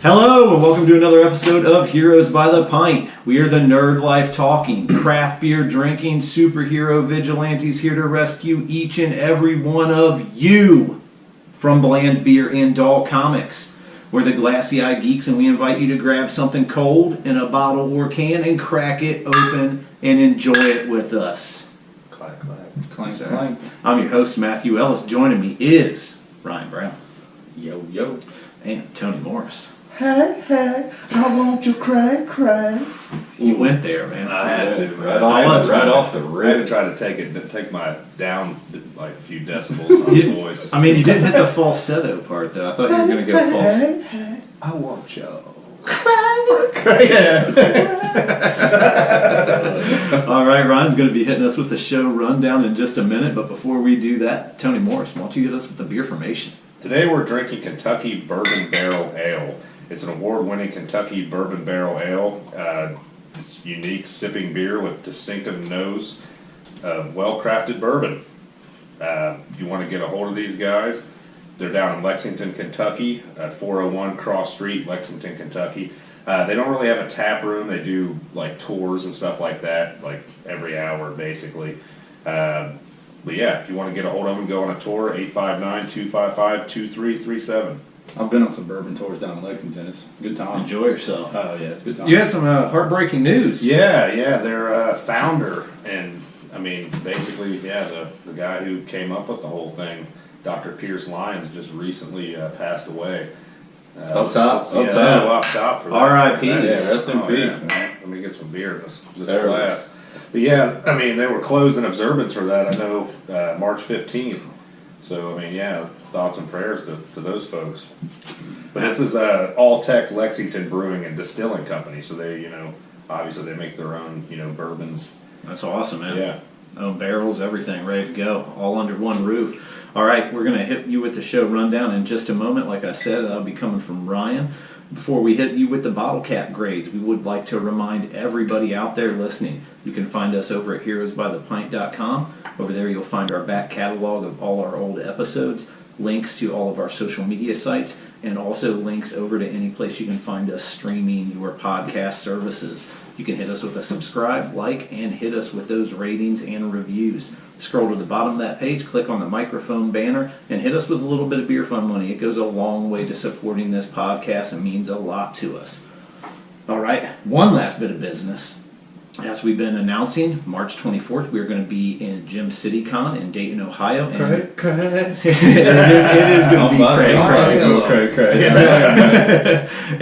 Hello and welcome to another episode of Heroes by the Pint. We are the nerd life talking, craft beer drinking, superhero vigilantes here to rescue each and every one of you from bland beer and dull comics. We're the glassy-eyed geeks and we invite you to grab something cold in a bottle or can and crack it open and enjoy it with us. Clank, clank. Clank, clank. I'm your host, Matthew Ellis. Joining me is Ryan Brown. Yo, yo. And Tony Morris. Hey, hey, I want you crank, crank. You went there, man. I had to, man. Right off the I had rip. to try to take my down like a few decibels on the voice. I mean, you didn't hit the falsetto part, though. I thought you were going to go false. Hey, hey, I want you. All right, Ryan's going to be hitting us with the show rundown in just a minute, but before we do that, Tony Morris, why don't you hit us with the beer formation? Today we're drinking Kentucky Bourbon Barrel Ale. It's an award-winning Kentucky Bourbon Barrel Ale. It's unique sipping beer with distinctive nose of well-crafted bourbon. If you want to get a hold of these guys, they're down in Lexington, Kentucky, at 401 Cross Street, Lexington, Kentucky. They don't really have a tap room. They do like tours and stuff like that, like every hour basically. But yeah, if you want to get a hold of them, go on a tour, 859-255-2337. I've been on some bourbon tours down in Lexington. It's a good time. Enjoy yourself. Oh, yeah, it's a good time. You had some heartbreaking news. Yeah, their founder, and I mean, basically, yeah, the guy who came up with the whole thing, Dr. Pierce Lyons, just recently passed away. Up top for that. R.I.P. Yeah, rest in peace, yeah. man. Let me get some beer in this Terrible. glass. But yeah, I mean, they were closed in observance for that, I know, March 15th. So, I mean, yeah, thoughts and prayers to those folks. But this is All Tech Lexington Brewing and Distilling Company. So they, obviously they make their own, bourbons. That's awesome, man. Yeah. Own barrels, everything, ready to go, all under one roof. All right, we're going to hit you with the show rundown in just a moment. Like I said, that'll be coming from Ryan. Before we hit you with the bottle cap grades, we would like to remind everybody out there listening, you can find us over at heroesbythepint.com. Over there you'll find our back catalog of all our old episodes, links to all of our social media sites, and also links over to any place you can find us streaming your podcast services. You can hit us with a subscribe, like, and hit us with those ratings and reviews. Scroll to the bottom of that page, click on the microphone banner, and hit us with a little bit of beer fund money. It goes a long way to supporting this podcast and means a lot to us. All right, one last bit of business. As we've been announcing, March 24th, we're going to be in Gym City Con in Dayton, Ohio. And it is going to be crazy.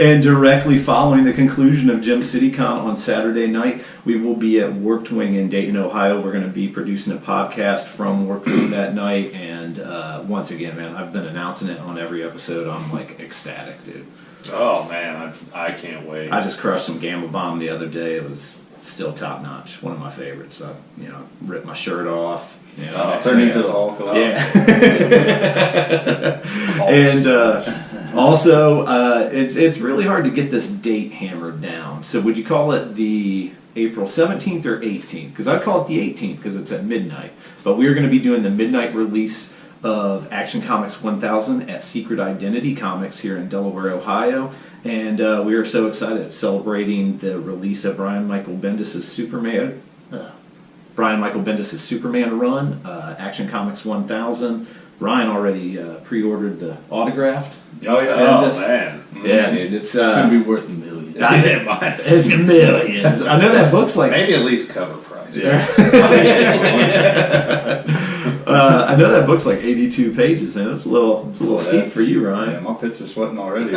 And directly following the conclusion of Gym City Con on Saturday night, we will be at Warped Wing in Dayton, Ohio. We're going to be producing a podcast from Warped Wing that night. And once again, man, I've been announcing it on every episode. I'm like ecstatic, dude. Oh, man, I can't wait. I just crushed some Gamma Bomb the other day. It was still top notch, one of my favorites. I, ripped my shirt off. Turned into the Hulk. Yeah. And also, it's really hard to get this date hammered down. So would you call it the April 17th or 18th? Because I'd call it the 18th because it's at midnight. But we're going to be doing the midnight release of Action Comics 1000 at Secret Identity Comics here in Delaware, Ohio. And we are so excited, celebrating the release of Brian Michael Bendis' Superman run, Action Comics 1000. Ryan already pre-ordered the autographed. Oh, yeah. Bendis. Oh, man. Yeah, dude, it's going to be worth millions. It's millions. I know that book's like Maybe at least cover price. I know that book's like 82 pages, man. That's a little steep for you, Ryan. Yeah, my pits are sweating already.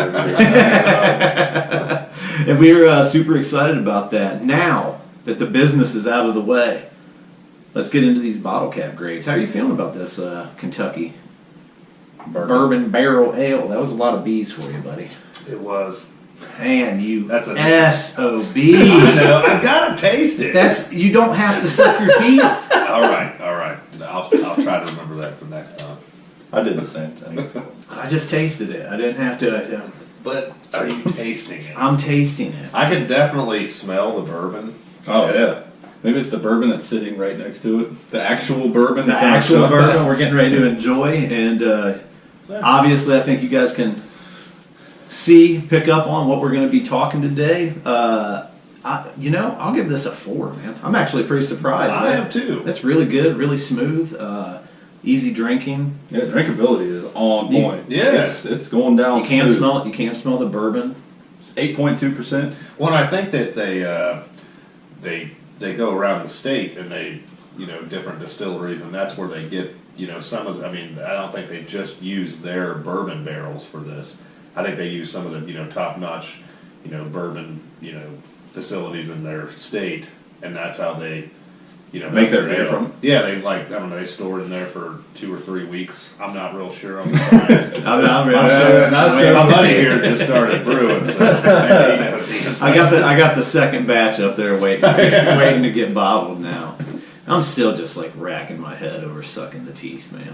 And we're super excited about that. Now that the business is out of the way, let's get into these bottle cap grades. How are you feeling about this Kentucky Bourbon Barrel Ale? That was a lot of B's for you, buddy. It was. Man, That's a SOB. I know. I've got to taste it. You don't have to suck your teeth. All right. I'll try to remember that for next time. I did the same thing. I just tasted it. I didn't have to. But are you tasting it? I'm tasting it. I can definitely smell the bourbon. Oh, yeah. Maybe it's the bourbon that's sitting right next to it. The actual bourbon. The actual bourbon we're getting ready to enjoy. And obviously, I think you guys can pick up on what we're going to be talking today. I'll give this a 4, man. I'm actually pretty surprised. I am too. It's really good, really smooth, easy drinking. Yeah, drinkability is on point. Yeah. It's going down. You can't smooth. smell it. You can't smell the bourbon. It's 8.2%. Well, I think that they go around the state and they, different distilleries, and that's where they get, some of. I don't think they just use their bourbon barrels for this. I think they use some of the, top notch, bourbon, facilities in their state, and that's how they, Make their beer from. Yeah, they store it in there for 2 or 3 weeks. I'm not real sure on the science. I'm real sure. My buddy here just started brewing, so I got the second batch up there waiting to get bottled now. I'm still just like racking my head over sucking the teeth, man.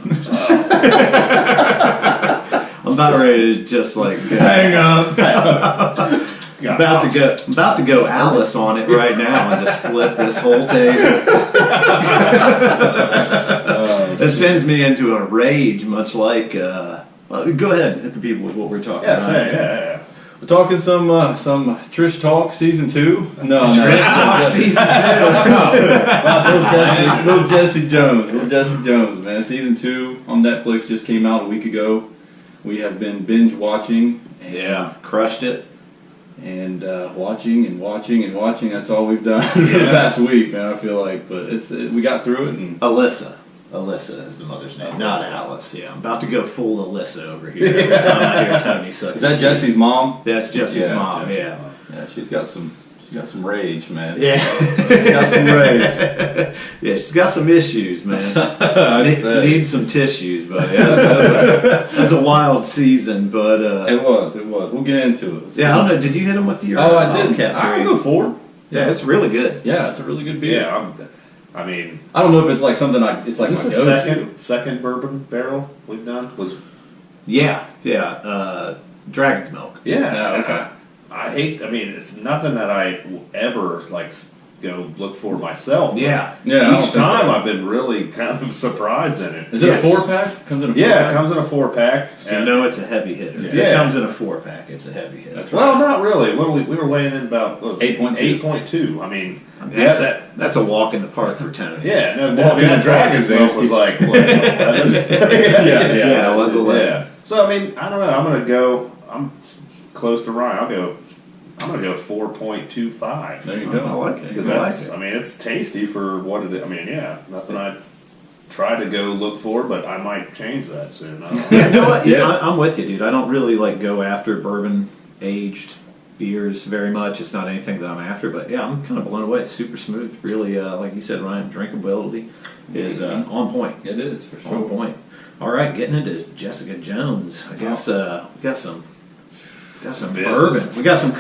I'm about ready to just like hang up. I'm about to go ALIAS on it right now and just flip this whole table. It sends me into a rage, much like. Well, go ahead and hit the people with what we're talking about. Yeah. We're talking some Trish Talk season 2. No, Trish Talk season 2. Little Jesse Jones, man. Season 2 on Netflix just came out a week ago. We have been binge watching. Yeah, crushed it. And watching. That's all we've done for the past week, man. I feel like, but we got through it. And Alyssa is the mother's name, not Alice. Yeah, I'm about to go full Alyssa over here. Every time I hear Tony suck. Is that Jesse's mom? That's Jesse's mom. Yeah. Yeah, she's got some rage, man. Yeah, she's got some rage. Yeah, she's got some issues, man. Needs some tissues, but that's a wild season. But it was. We'll get into it. Yeah, I don't know. Did you hit him with your? Oh, I did. I'll go 4. Yeah, it's really good. Yeah, it's a really good beer. Yeah, I don't know if it's like something it's like is my this go-to. the second bourbon barrel we've done? Yeah. Dragon's milk. Yeah. Okay. I hate. It's nothing that I ever go look for myself. Yeah. Each time I've been really kind of surprised in it. Is it a 4-pack? Comes in a 4-pack? Yeah, it comes in a 4-pack. So it's a heavy hitter. If it comes in a 4-pack, it's a heavy hitter. That's right. Well, not really. We were weighing in about 8.2. 8.2. That's a walk in the park for Tony. Yeah, no, Walking that the Dragon's Dragon's milk was like, Yeah, it was 11. Yeah. So I don't know. I'm gonna go. I'm close to Ryan. I'm gonna go 4.25. There you go. I like it. Because it's tasty for what it is. Nothing I try to go look for, but I might change that soon. I don't know. You know what? Yeah. I'm with you, dude. I don't really go after bourbon aged beers very much. It's not anything that I'm after, but yeah, I'm kind of blown away. It's super smooth. Really, like you said, Ryan, drinkability is on point. It is, for sure. On point. All right, getting into Jessica Jones. I guess we got some bourbon. We got some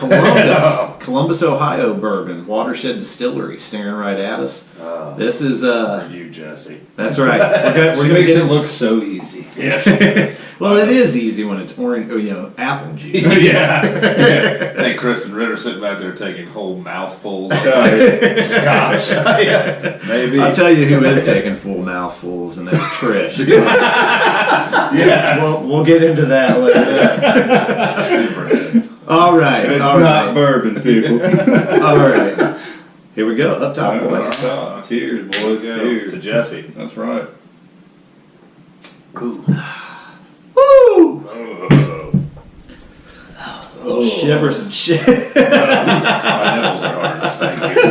Columbus, Ohio bourbon. Watershed Distillery staring right at us. This is For you, Jesse. That's right. She makes it look so easy. Yeah, she does. Well, it is easy when it's orange, apple juice. Yeah. I think Kristen Ritter sitting back there taking whole mouthfuls of scotch. Maybe. I'll tell you who is taking full mouthfuls, and that's Trish. Yes. We'll get into that later. All right. It's not bourbon, people. All right. Here we go. Up top, boys. Cheers, boys. Cheers. To Jesse. That's right. Ooh. Oh. Shivers and shit. My nipples are hard. Thank you.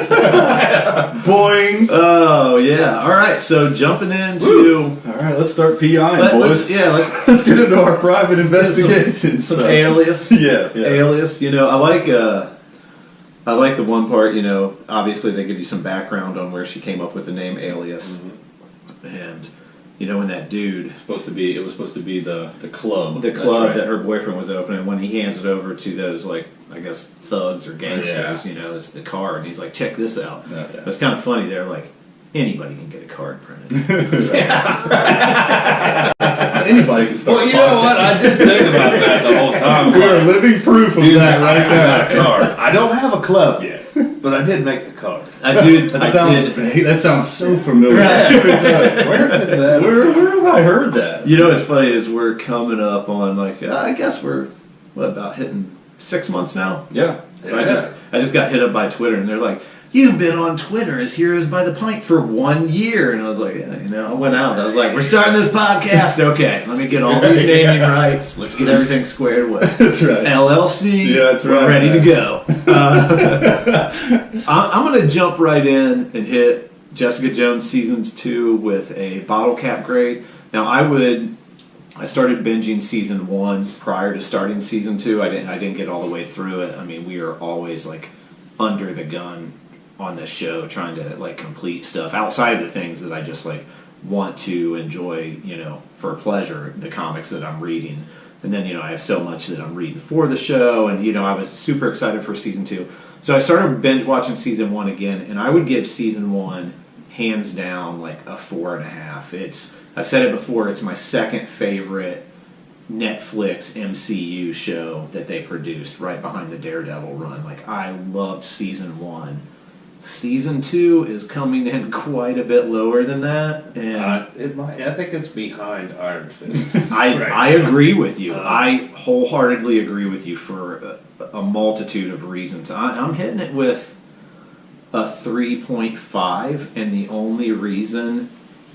Boing. Oh, yeah. All right. So jumping into... All right, let's start PIing, boys. Let's get into our private investigation. Some ALIAS. Yeah. ALIAS. I like the one part, obviously they give you some background on where she came up with the name ALIAS. Mm-hmm. And, when that dude... It was supposed to be the club. The club that her boyfriend was opening. When he hands it over to those, thugs or gangsters, it's the card. And he's like, check this out. Yeah. But it's kind of funny. They're like, anybody can get a card printed. Anybody can start. Well, you know what? I did think about that the whole time. We are living proof of that right now. Card. I don't have a club yet, but I did make the card. That sounds so familiar. Right. Where have I heard that? What's funny is we're coming up on I guess we're what, about hitting 6 months now. Yeah. I just got hit up by Twitter, and they're like, "You've been on Twitter as Heroes by the Pint for 1 year," and I was like, yeah, I went out. I was like, "We're starting this podcast. Okay, let me get all these naming rights. Let's get everything squared away." That's right. LLC. Yeah, that's We're right, ready man. to go. I'm going to jump right in and hit Jessica Jones seasons 2 with a bottle cap grade. Now, I started binging season 1 prior to starting season 2. I didn't get all the way through it. I mean, we are always like under the gun on this show trying to like complete stuff outside of the things that I just like want to enjoy, for pleasure, the comics that I'm reading. And then, I have so much that I'm reading for the show, and I was super excited for season 2. So I started binge watching season 1 again, and I would give season 1 hands down like a 4.5. I've said it before, it's my second favorite Netflix MCU show that they produced, right behind the Daredevil run. Like, I loved season 1. Season 2 is coming in quite a bit lower than that, and I think it's behind Iron Fist. I agree with you. I wholeheartedly agree with you for a multitude of reasons. I'm hitting it with a 3.5, and the only reason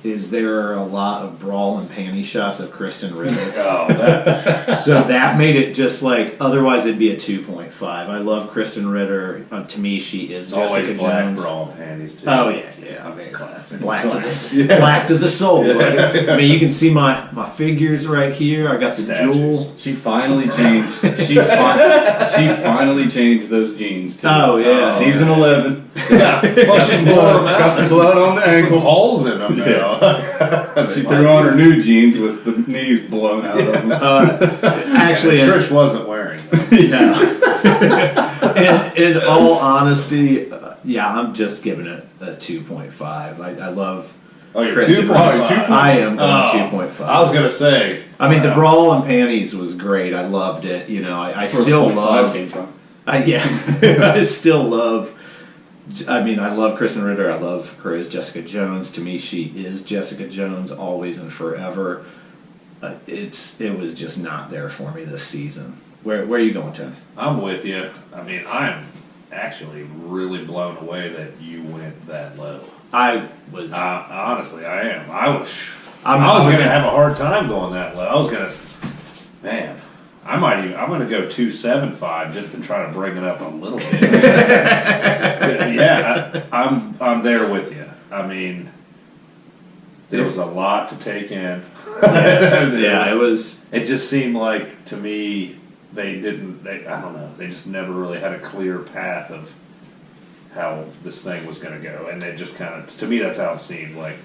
is there are a lot of brawl and panty shots of Kristen Ritter. So that made it just like, otherwise it'd be a 2.5. I love Kristen Ritter. To me, she is Jessica Always black Jones. brawl panties too. Oh yeah. I mean, classic. Black to the soul. Like, I mean, you can see my figures right here. I got the Statues. jewel. She finally changed. She finally changed those jeans. Too. Oh yeah. Season 11. Yeah. Well, she's blowing them Got out. the blood on the Some ankle. holes in them now. She threw on her new jeans with the knees blown out of them. Actually, Trish wasn't wearing them. in all honesty, I'm just giving it a 2.5. I love. Oh, you're Kristen 2.5. Ritter. I am going 2.5. I was gonna say. I mean, the brawl and panties was great. I loved it. I still love. Came from. I still love. I mean, I love Kristen Ritter. I love her as Jessica Jones. To me, she is Jessica Jones always and forever. It was just not there for me this season. Where are you going, Tony? I'm with you. I mean, I'm actually really blown away that you went that low. I was. Honestly, I am. I was I'm going to have a hard time going that low. I was going to, man. I'm going to go 2.75 just to try to bring it up a little bit. Yeah, I'm there with you. I mean, there was a lot to take in. Yeah, it was. It just seemed like to me I don't know. They just never really had a clear path of how this thing was going to go, and they just kind of, to me, that's how it seemed like.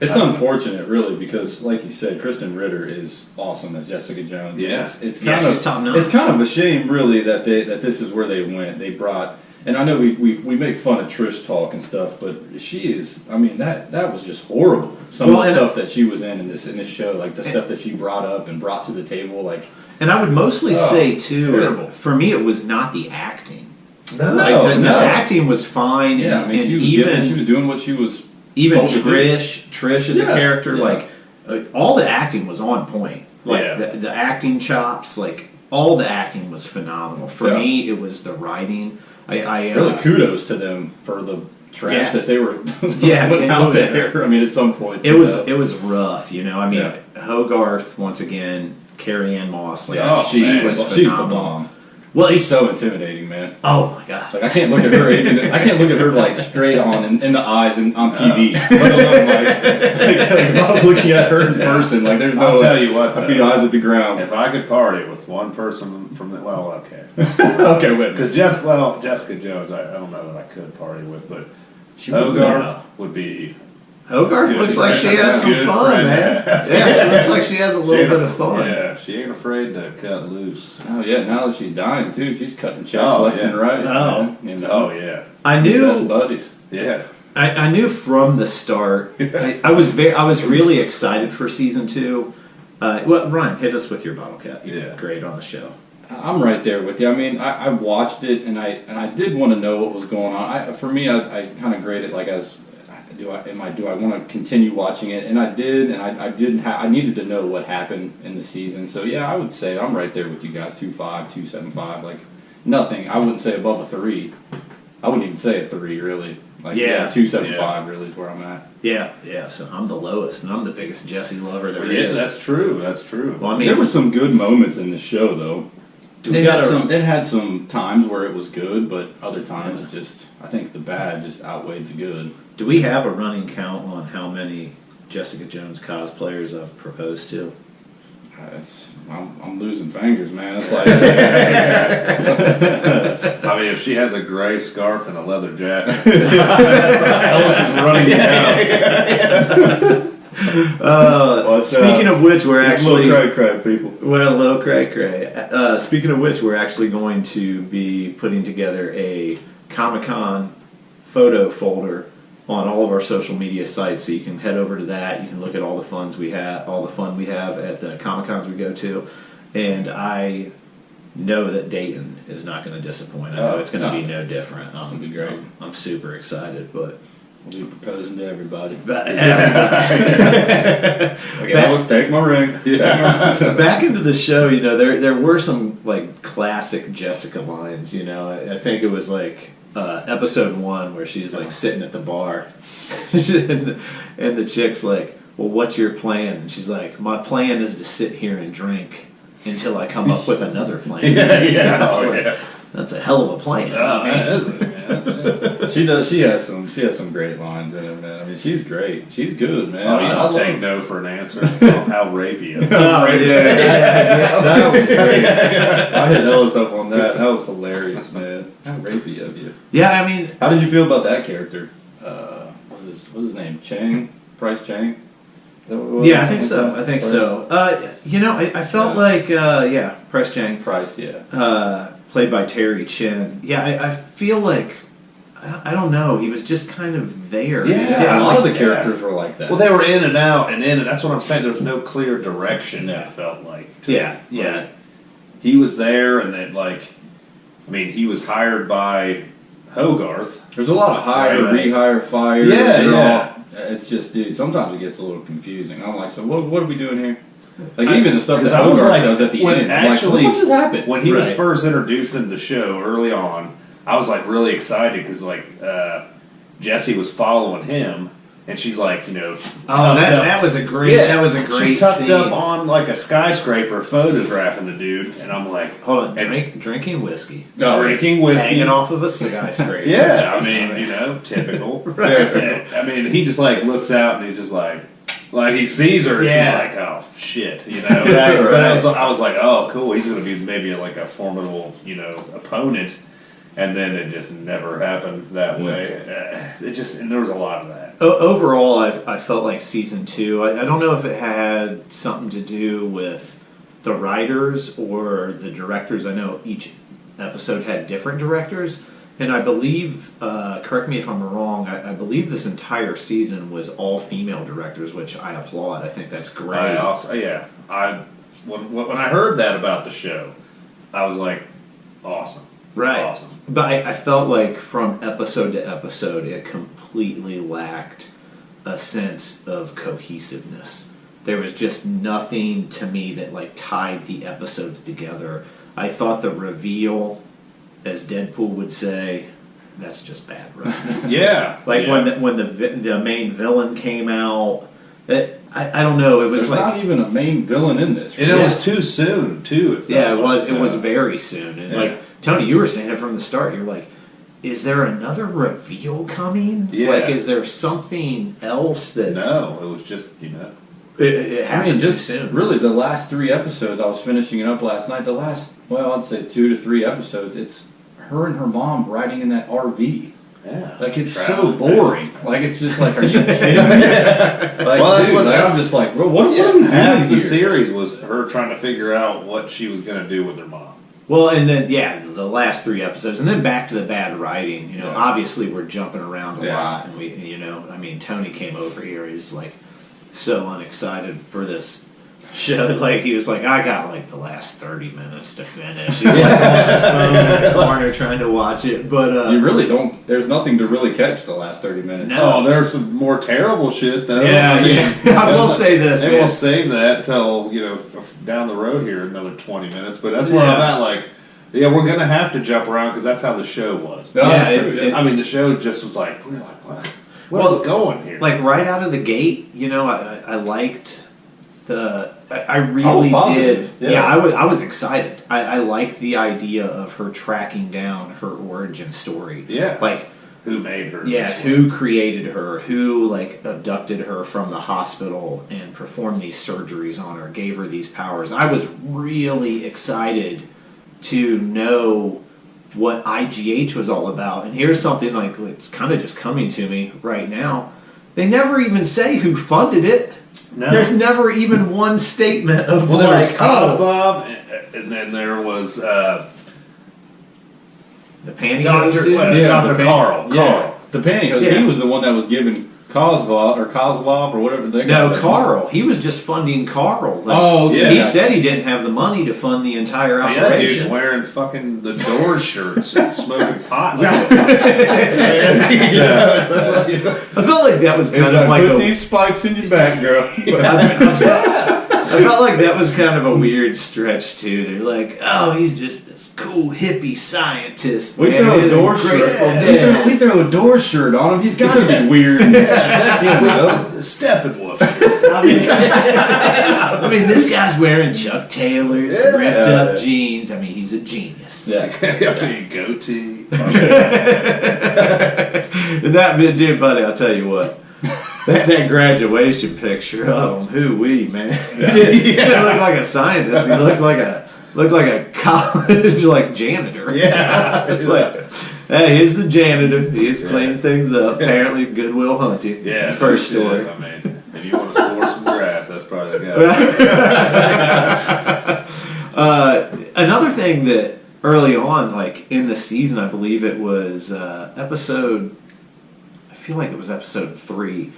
It's unfortunate, really, because, like you said, Kristen Ritter is awesome as Jessica Jones. Yeah. It's Yeah, kind she's of top notch. It's kind of a shame, really, that this is where they went. They brought, and I know we make fun of Trish talk and stuff, but she is. I mean, that was just horrible. Some of the stuff that she was in this show, like the stuff that she brought up and brought to the table, like. And I would mostly say too, terrible. for me, it was not the acting. No, The acting was fine. Yeah, and, I mean, and she was doing what she was. Even told to do. Trish as a character, yeah. like all the acting was on point. Like Yeah. the acting chops, like all the acting was phenomenal. For me, it was the writing. I Really, kudos to them for the trash that they were Yeah, putting it out was- there. I mean, at some point, it was rough. I mean, Yeah. Hogarth once again, Carrie Ann Moss, like she's was the phenomenal. bomb. Well, She's so intimidating, man. oh my god. Like I can't look at her. I can't look at her like straight on in the eyes and on TV. Let alone like if I was looking at her in person, like there's no. I'll tell you what, I'd be eyes at the ground. If I could party with one person from the, well, okay. Okay, wait. Because Jessica Jones, I don't know that I could party with, but Hogarth would be. Hogarth Good looks like she friend. has some Good fun, friend. man. Yeah, she looks like she has a little bit of fun. Yeah, she ain't afraid to cut loose. Oh yeah, now that she's dying too, she's cutting checks left and right. Oh. man. You know, Oh yeah, I best knew buddies. yeah. I knew from the start. I was really excited for season 2. Well, Ryan, hit us with your bottle cap. You did great on the show. I'm right there with you. I mean, I watched it and I did want to know what was going on. For me, I kind of grade it like as do I want to continue watching it? And I did, and I didn't. I needed to know what happened in the season. So yeah, I would say I'm right there with you guys. 2.5, 2.75. Like nothing. I wouldn't say above a 3. I wouldn't even say a 3 really. Like Yeah. 2.75 really is where I'm at. Yeah. So I'm the lowest, and I'm the biggest Jesse lover there Yeah, is. that's true. That's true. Well, I mean, There were some good moments in the show though. It had some times where it was good, but other times just I think the bad just outweighed the good. do we have a running count on how many Jessica Jones cosplayers I've proposed to? I'm losing fingers, man. It's like I mean, if she has a gray scarf and a leather jacket, Ellis is running down. Speaking of which, we're actually cray people. What a low cray. Speaking of which, we're actually going to be putting together a Comic-Con photo folder on all of our social media sites, so you can head over to that. You can look at all the fun we have at the Comic-Cons we go to, and I know that Dayton is not going to disappoint. I know it's going to be no different. It'll be great. I'm super excited, but. We'll be proposing to everybody. Okay, Let's take my ring. back into the show, there were some like classic Jessica lines. I think it was like episode 1 where she's like sitting at the bar, and the chick's like, "Well, what's your plan?" And she's like, "My plan is to sit here and drink until I come up with another plan." That's a hell of a plan. She does. She has some great lines in it, man. I mean, she's great. She's good, man. I'll take no for an answer. How rapey of That was great. I hit Ellis up on that. That was hilarious, man. How rapey of you. Yeah, I mean, how did you feel about that character? What's his name? Chang? Price Chang? Yeah, I think so. I felt like Price Chang. Price, yeah. Played by Terry Chin. Yeah, I feel like I don't know. He was just kind of there. Yeah, a lot of the characters were like that. Well, they were in and out and in, and that's what I'm saying. There was no clear direction. It felt like. Yeah. He was there, and then he was hired by Hogarth. There's a lot of hire, rehire, fire. Yeah. It's just, dude. Sometimes it gets a little confusing. I'm like, so what are we doing here? Like even the stuff that I was Hogarth does at the end. Actually, what just happened? When he was first introduced into the show early on, I was like really excited because Jessie was following him, and she's like, that was a great She's tucked scene. up on like a skyscraper photographing the dude, and I'm like, hold on, drinking whiskey, drinking whiskey, hanging off of a skyscraper. Yeah, I mean, typical. Right. I mean, he just like looks out and he's just like he sees her, and she's like, oh shit, But I was like, oh cool, he's gonna be maybe like a formidable, opponent, and then it just never happened that way. And there was a lot of that. Overall, I felt like season 2. I don't know if it had something to do with the writers or the directors. I know each episode had different directors. And I believe, correct me if I'm wrong, I believe this entire season was all female directors, which I applaud. I think that's great. When I heard that about the show, I was like, awesome. Right. Awesome. But I felt like from episode to episode, it completely lacked a sense of cohesiveness. There was just nothing to me that tied the episodes together. I thought the reveal, as Deadpool would say, that's just bad writing. When the main villain came out, I don't know. It was There's not even a main villain in this, and it was too soon too. It was very soon. And Tony, you were saying it from the start. You're like, is there another reveal coming? Yeah. Is there something else that's... No, it was just It happened too soon. Really, the last 3 episodes, I was finishing it up last night. I'd say 2 to 3 episodes, it's her and her mom riding in that RV. Yeah. It's so boring. It's just are you kidding me? I'm just like, bro, what are we doing here? The series was her trying to figure out what she was going to do with her mom. Well, and then, the last 3 episodes, and then back to the bad writing. Obviously we're jumping around a lot, and we, Tony came over here. He's so unexcited for this show, like he was like, I got like the last 30 minutes to finish. He's like on his phone in the corner trying to watch it, but You really don't. There's nothing to really catch the last 30 minutes. No. Oh, there's some more terrible shit though. yeah, I will say this, They man. will save that till down the road here another 20 minutes. But that's where I'm at. Like, yeah, we're gonna have to jump around because that's how the show was. No, Yeah, that's true, it- I mean, the show just was like, we're like, what? Where Well, are we going here? Like right out of the gate, I liked I really I was positive, did. yeah. I was excited. I liked the idea of her tracking down her origin story. Yeah. Like, who made her? yeah, who created her? Who like abducted her from the hospital and performed these surgeries on her? Gave her these powers. I was really excited to know what IGH was all about. And here's something like it's kind of just coming to me right now. They never even say who funded it. No. There's never even one statement of Well, there was like, Kozlov, and then there was the pantyhose Dr. dude. Dr. the Carl. Yeah, the pantyhose. Yeah. He was the one that was giving Kozlov or whatever they No, got. Carl. He was just funding Carl. Like, Oh, okay. He Yeah. said he didn't have the money to fund the entire Yeah, dude's operation. wearing fucking the Doors shirts and smoking pot. Yeah, that's what he- I felt like that was He's kind of like put a. these spikes in your back, girl. I felt like that was kind of a weird stretch too. They're like, oh, he's just this cool hippie scientist. We man. throw a He's door great shirt. dad." We throw a door shirt on him. He's got to be weird. That's him, though. Steppenwolf. I mean, this guy's wearing Chuck Taylors, and ripped Yeah. up jeans. I mean, he's a genius. Yeah. Goatee. And that dude, buddy, I'll tell you what. That graduation picture of him, hoo-wee, man. He didn't look like a scientist. He looked like a college like janitor. Yeah. It's like, hey, here's the janitor. He's cleaning things up. Apparently, Goodwill Hunting. Yeah. First story. I mean, if you want to score some grass, that's probably the guy. Another thing that early on, like in the season, I believe it was episode. I feel like it was episode 3.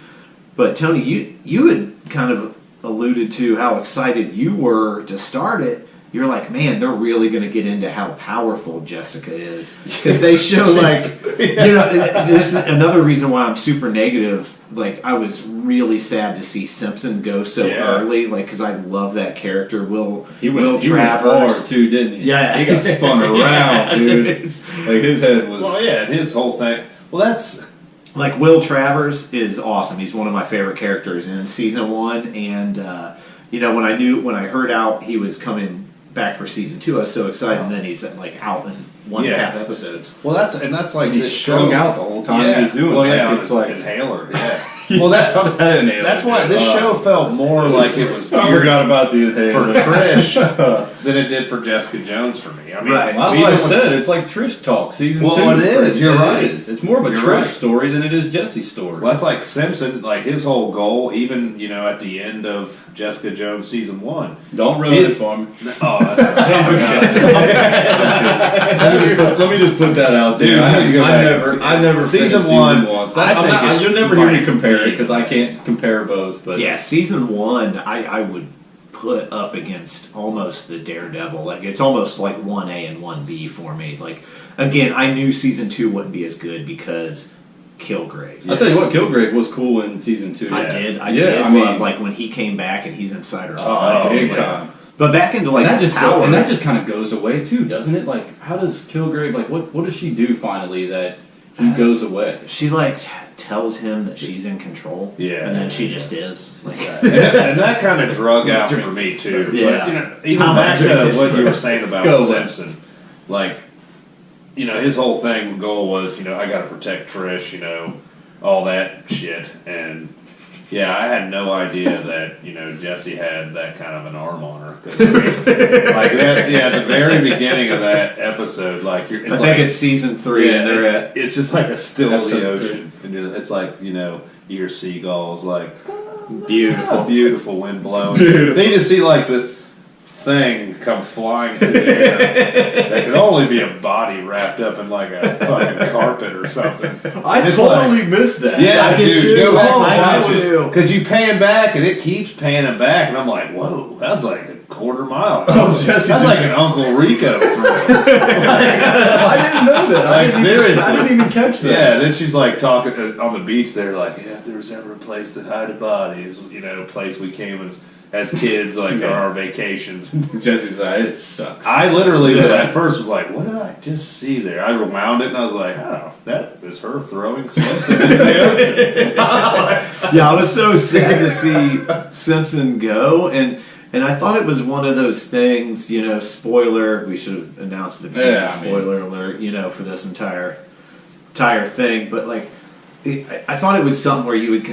But Tony, you had kind of alluded to how excited you were to start it. You're like, man, they're really going to get into how powerful Jessica is because they show like, this is another reason why I'm super negative. Like, I was really sad to see Simpson go so early, like, because I love that character, Will Travers. Went hard too, didn't he? Yeah. He got spun around, dude. Like his head was. Well, yeah, and his whole thing. Well, that's. Like, Will Travers is awesome. He's one of my favorite characters in season 1. And, when I heard out he was coming back for season 2, I was so excited. And then he's like out in 1.5 episodes. Well, that's like He's this strung show- out the whole time Yeah. he's doing. Well, it. yeah, Like, it's like inhaler. Yeah. Well, that's why this Uh, show felt more like it was I geared forgot about the for inhaler. Trish than it did for Jessica Jones for me. I mean, Right. Well, that's what I said. It's like Trish talk season 2. Well, it is. You're right. It is. It's more of a You're Trish right. story than it is Jesse's story. Well, that's like Simpson. Like his whole goal, even at the end of Jessica Jones season 1. Don't ruin it for me. Oh, that's Let me just put that out there. Dude, you need to go back. I never Season finished one, So I think it's you'll never hear me might compare it be because I can't compare both. But Yeah, season 1, I would put up against almost the Daredevil. Like, it's almost like 1A and 1B for me. Like, again, I knew season 2 wouldn't be as good because Kilgrave. I'll tell you what, Kilgrave was cool in season 2. I Yeah. did. I Yeah, did I mean- love, like, when he came back and he's inside her Oh, mind. big Like, time. But back into, like, And power. that just kind of goes away too, doesn't it? Like, how does Kilgrave, like, what does she do finally that he goes away? She, like, tells him that she's in control. Yeah. And then she just is. Like, and that kind of drug out for me too. Yeah. But, even How back much to drink this what you for? were saying about Go. Simpson, like, his whole goal was, I got to protect Trish, all that shit, and yeah, I had no idea that Jesse had that kind of an arm on her. 'Cause, I mean, like that, the very beginning of that episode, like I think it's season 3 and they're at. it's just like a still of the Episode ocean, and it's like you hear seagulls like Beautiful. beautiful wind blowing. Then you just see like this thing come flying through the air. That could only be a body wrapped up in like a fucking carpet or something. I totally missed that. Yeah, I did too. Go back and I watch did it. too. Because you pan back and it keeps panning back, and I'm like, whoa, that's like a quarter mile. Oh, Jesse That's did like an Uncle Rico through. I didn't know that. Like, seriously. I didn't even catch that. Yeah, then she's like talking on the beach there, like, yeah, if there was ever a place to hide a body, it's, you know, a place we came as kids, like on our vacations. Jesse's like, it sucks. I literally at first was like, what did I just see there? I rewound it and I was like, oh, that is her throwing Simpson in the ocean. Yeah, I was so sad to see Simpson go, and I thought it was one of those things, you know, spoiler, we should have announced the beginning, spoiler alert, you know, for this entire thing, but like, I thought it was something where you would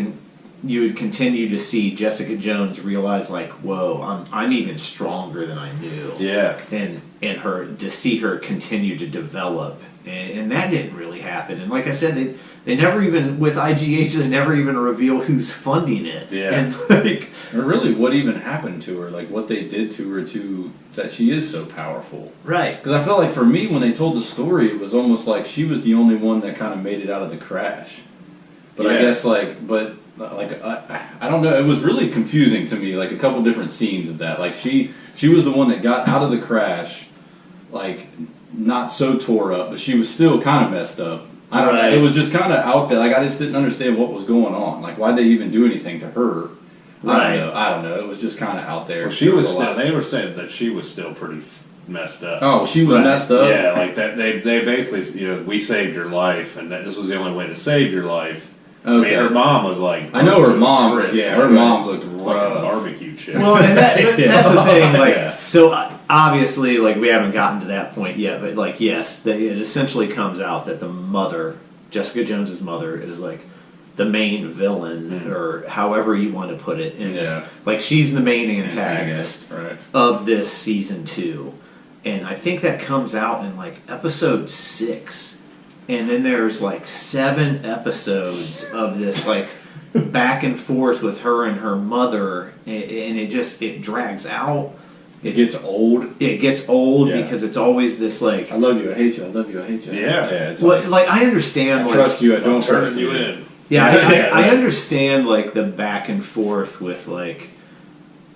continue to see Jessica Jones realize, like, whoa, I'm even stronger than I knew. Yeah. And her, to see her continue to develop. And that didn't really happen. And like I said, they never even, with IGH, they never even reveal who's funding it. Yeah. And like, or really, what even happened to her? Like, what they did to her that she is so powerful. right. Because I felt like for me, when they told the story, it was almost like she was the only one that kind of made it out of the crash. But I Yeah. guess, I don't know. It was really confusing to me, like a couple different scenes of that. Like, she was the one that got out of the crash, like, not so tore up, but she was still kind of messed up. I don't know. It was just kind of out there. Like, I just didn't understand what was going on. Like, why'd they even do anything to her? Right. I don't know. It was just kind of out there. Well, she was still, they were saying that she was still pretty messed up. Oh, she was messed up? Yeah, like that. They basically, you know, we saved your life, and that this was the only way to save your life. Okay. I mean, her mom was like, I know her mom. crisp, Yeah, her mom looked fucking rough. barbecue chick. Well, and that's the thing. Like, Yeah. so obviously, like, we haven't gotten to that point yet, but like, yes, it essentially comes out that the mother, Jessica Jones's mother, is like the main villain, or however you want to put it. In this, like, she's the main antagonist Right. of this season 2, and I think that comes out in like episode 6. And then there's like 7 episodes of this like back and forth with her and her mother, and it drags out. It gets old. It gets old Yeah. because it's always this like, I love you. I hate you. I love you. I hate you. Yeah. It's well, like, I understand. I Like, trust you. I don't turn trust you you. in. yeah, I understand like the back and forth with like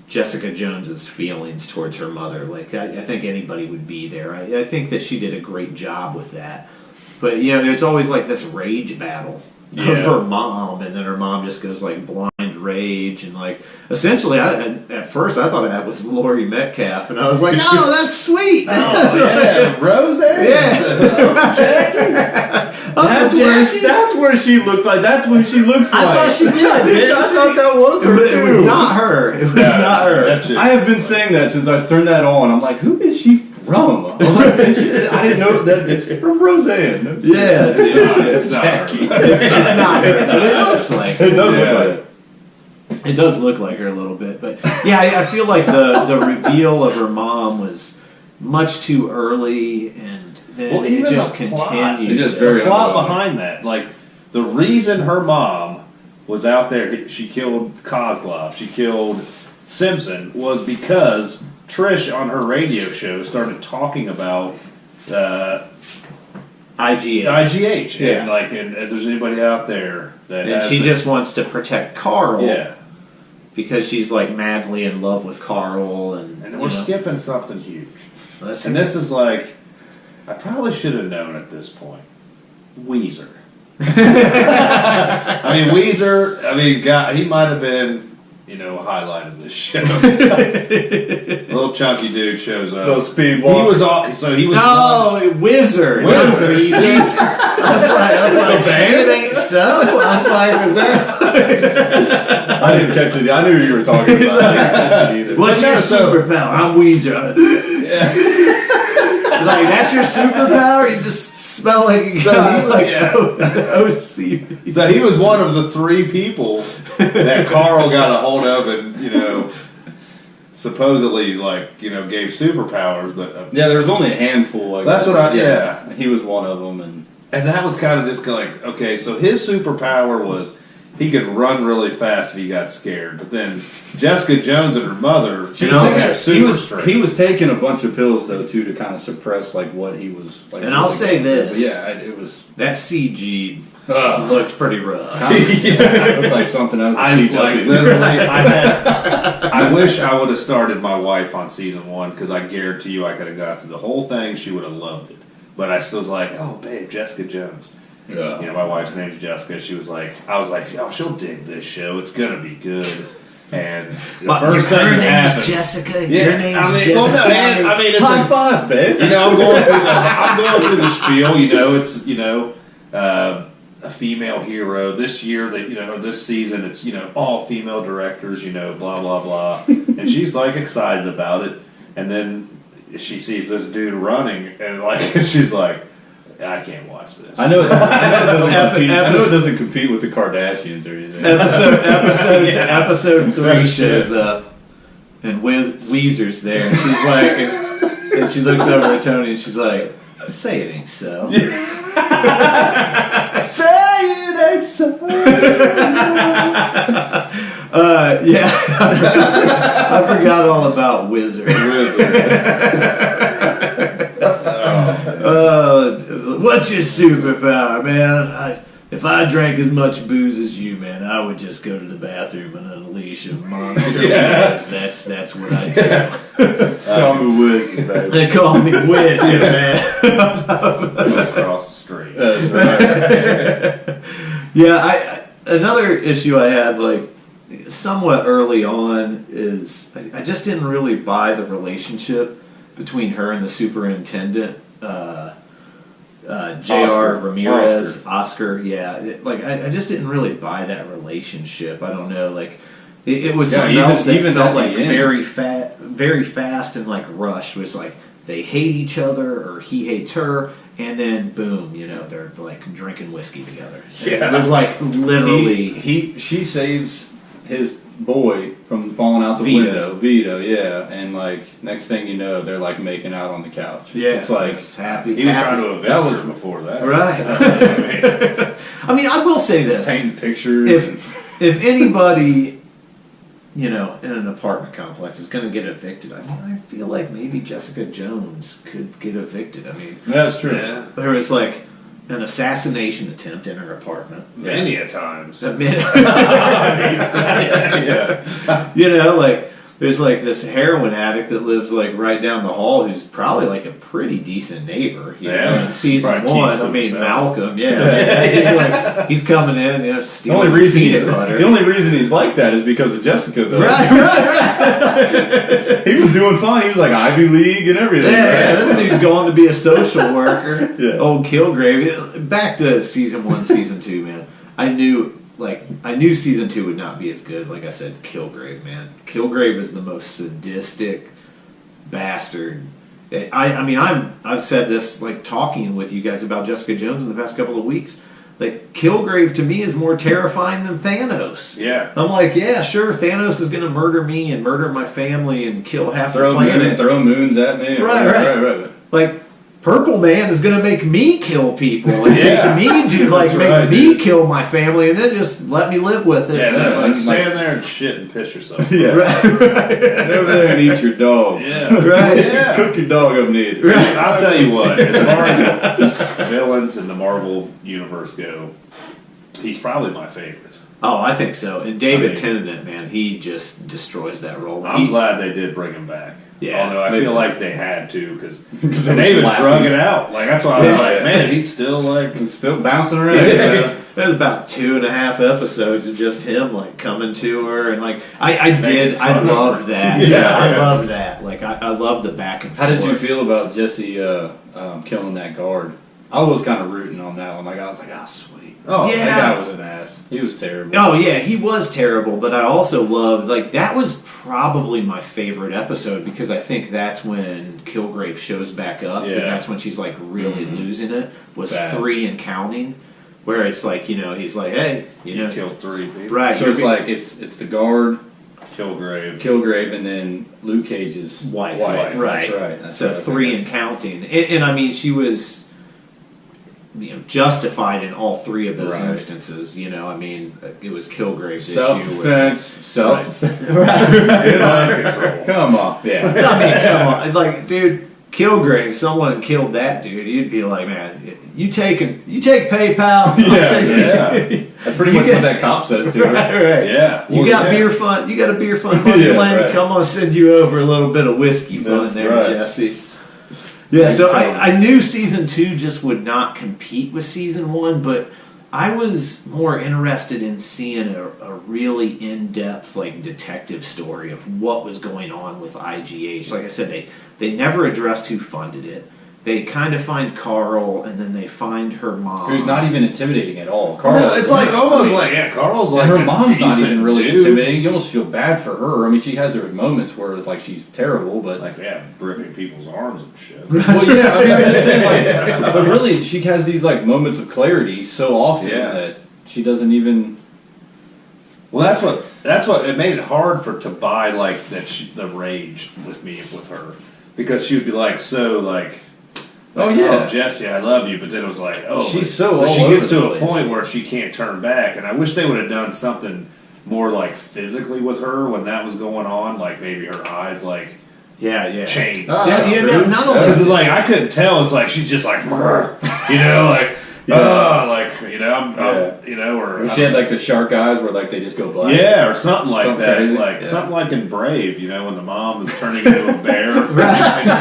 Jessica Jones's feelings towards her mother. Like, I think anybody would be there. I think that she did a great job with that. But, you know, it's always like this rage battle of her mom, and then her mom just goes like blind rage, and like, essentially, at first I thought that was Laurie Metcalf, and I was like, no, that's sweet. Oh yeah, Rose. Yeah. That's where she looked like. That's what she looks like. I thought she did. I thought that was her It too. was not her. It was not her. That's it. I have been saying that since I turned that on. I'm like, who is she from? I was like, I didn't know that it's from Roseanne. Yeah, It's not her. it's not her, but it looks like her. It does look like it. It does look like her a little bit, but yeah, I feel like the reveal of her mom was much too early, and then Well, it even just the plot. continued. It just The very plot underwhelming. behind that, like the reason her mom was out there, she killed Kozlov, she killed Simpson, was because Trish on her radio show started talking about IGA, IGH, Yeah. and like, and if there's anybody out there that and has she the- just wants to protect Carl, yeah, because she's like madly in love with Carl, and and you we're know, skipping something huge, that's- and this is like, I probably should have known at this point, Weezer. I mean, Weezer. I mean, God, he might have been, you know, a highlight of this show. Little chunky dude shows up. No speed He walk. was all. So he was. No, Wizard. Wizard. I was like, it ain't so. I was like, was that? I didn't catch it. I knew you were talking about it. I didn't catch it either. What's your superpower? I'm Weezer. Like, that's your superpower? You just smell like a guy. Like, OC. So he was one of the 3 people that Carl got a hold of, and you know, supposedly like, you know, gave superpowers, but Yeah, there was only a handful. Like That's what He was one of them, and that was kind of just like, okay, so his superpower was he could run really fast if he got scared. But then Jessica Jones and her mother, He was taking a bunch of pills though too to kind of suppress like what he was like. And I'll say this, but yeah, it was that CG looked pretty rough. it looked like something out of the CW. Literally, I wish I would have started my wife on season 1 because I guarantee you I could have got through the whole thing. She would have loved it. But I still was like, oh babe, Jessica Jones. Yeah. You know, my wife's name's Jessica. She was like, I was like, oh, she'll dig this show. It's gonna be good. And the first thing her that name's happens, Jessica. yeah, Your name's Jessica. well, no, man, I mean, it's High five, babe. you know, I'm going through the spiel. You know, it's a female hero. This year, this season, it's all female directors. Blah blah blah. And she's like excited about it. And then she sees this dude running, and like she's like, I can't watch this. I know it doesn't compete with the Kardashians or anything. Episode 3 shows up, and Weezer's there. And she's like, and she looks over at Tony, and she's like, "Say it ain't so." Say it ain't so. Yeah, I forgot all about Wizard. What's your superpower, man? If I drank as much booze as you, man, I would just go to the bathroom and unleash a monster. Because that's what I do. Call me Wizard, baby. They call me Wizard, man. Across the street. Yeah, another issue I had, like, somewhat early on is I just didn't really buy the relationship between her and the superintendent, J.R. Ramirez, Oscar. Yeah, I just didn't really buy that relationship. I don't know, like it was something else that felt like very fast and like rushed. It was like they hate each other or he hates her, and then boom, they're like drinking whiskey together. Yeah. It was like literally she saves his boy from falling out the window. Vito, yeah, and like next thing you know, they're like making out on the couch. Yeah, it's like happy. He was trying to avenge her before that, right? I mean, I will say this: painting pictures. If anybody, in an apartment complex is going to get evicted, I mean, I feel like maybe Jessica Jones could get evicted. I mean, that's true. Yeah. There was like an assassination attempt in her apartment. Many a times. Yeah. Like there's like this heroin addict that lives like right down the hall who's probably like a pretty decent neighbor. In season 1, I mean Malcolm. Yeah, he's coming in. Stealing peanut butter. The only reason he's like that is because of Jessica, though. Right. He was doing fine. He was like Ivy League and everything. Yeah, this dude's going to be a social worker. Yeah. Old Kilgrave. Back to season 1, season 2, man. I knew season 2 would not be as good. Like I said, Kilgrave, man. Kilgrave is the most sadistic bastard. I've said this like talking with you guys about Jessica Jones in the past couple of weeks. Like Kilgrave to me is more terrifying than Thanos. Yeah, I'm like, yeah, sure, Thanos is going to murder me and murder my family and kill half the planet. Throw moons at me. Right. Like, Purple Man is going to make me kill people and make me me kill my family and then just let me live with it. Yeah, stand there and shit and piss yourself. Yeah, right. Get over there and eat your dog. Yeah, right. Yeah. Cook your dog up and eat it. Right. I'll tell you what, as far as villains in the Marvel universe go, he's probably my favorite. Oh, I think so. And David Tennant, man, he just destroys that role. I'm glad they did bring him back. Yeah, although I feel like they had to because they even drug it out. Like that's why I was like, man, he's still bouncing around. There's about 2.5 episodes of just him like coming to her and like I love that. I love that. Like I love the back and forth. How did you feel about Jesse killing that guard? I was kind of rooting on that one. Like I was like, oh sweet. Oh yeah, that guy was an ass. He was terrible. Oh yeah, he was terrible. But I also loved that was probably my favorite episode because I think that's when Kilgrave shows back up. Yeah. And that's when she's like really losing it. Was bad. 3 and counting, where it's like he's like, hey, you killed 3 people. Right. So it's like it's the guard, Kilgrave, and then Luke Cage's wife. Right. That's right. So 3 and counting, and I mean she was. justified in all three of those Right. instances. You know, I mean, it was Kilgrave's Self-defense, self-defense. Mind control. Come on, yeah. I mean, come on, like, dude, Kilgrave, someone killed that dude. You'd be like, man, you take PayPal? Yeah. That's pretty You much get- what that cop said to her. Right. Yeah. You Well, got yeah. beer fund. You got a beer fund money Yeah, lane. right. Come on, send you over a little bit of whiskey fund That's there, right. Jesse. Yeah, so I knew season 2 just would not compete with season 1, but I was more interested in seeing a really in-depth like detective story of what was going on with IGH. Like I said, they never addressed who funded it. They kind of find Carl, and then they find her mom. Who's not even intimidating at all. Carl, No, it's like almost like Carl's like her a mom's not decent even really dude. intimidating. You almost feel bad for her. I mean, she has her moments where like she's terrible, but Like ripping people's arms and shit. well, yeah. I mean, I'm just saying, like, but really, she has these like moments of clarity so often Yeah. that she doesn't even. Well, that's what it made it hard to buy like the rage with me with her, because she would be like so like. Oh yeah, Jesse, I love you, but then it was like, oh, She's but- so but all she over gets the to a place. point where she can't turn back, and I wish they would have done something more like physically with her when that was going on, like maybe her eyes like Yeah. changed. Ah, Yeah, that's you true. know, not only This is like I couldn't tell. It's like she's just like, you know, like, like or She had like the shark eyes where like they just go black. yeah, or something like Something that, crazy. like Yeah. something like in Brave, you know, when the mom is turning into a bear, and she's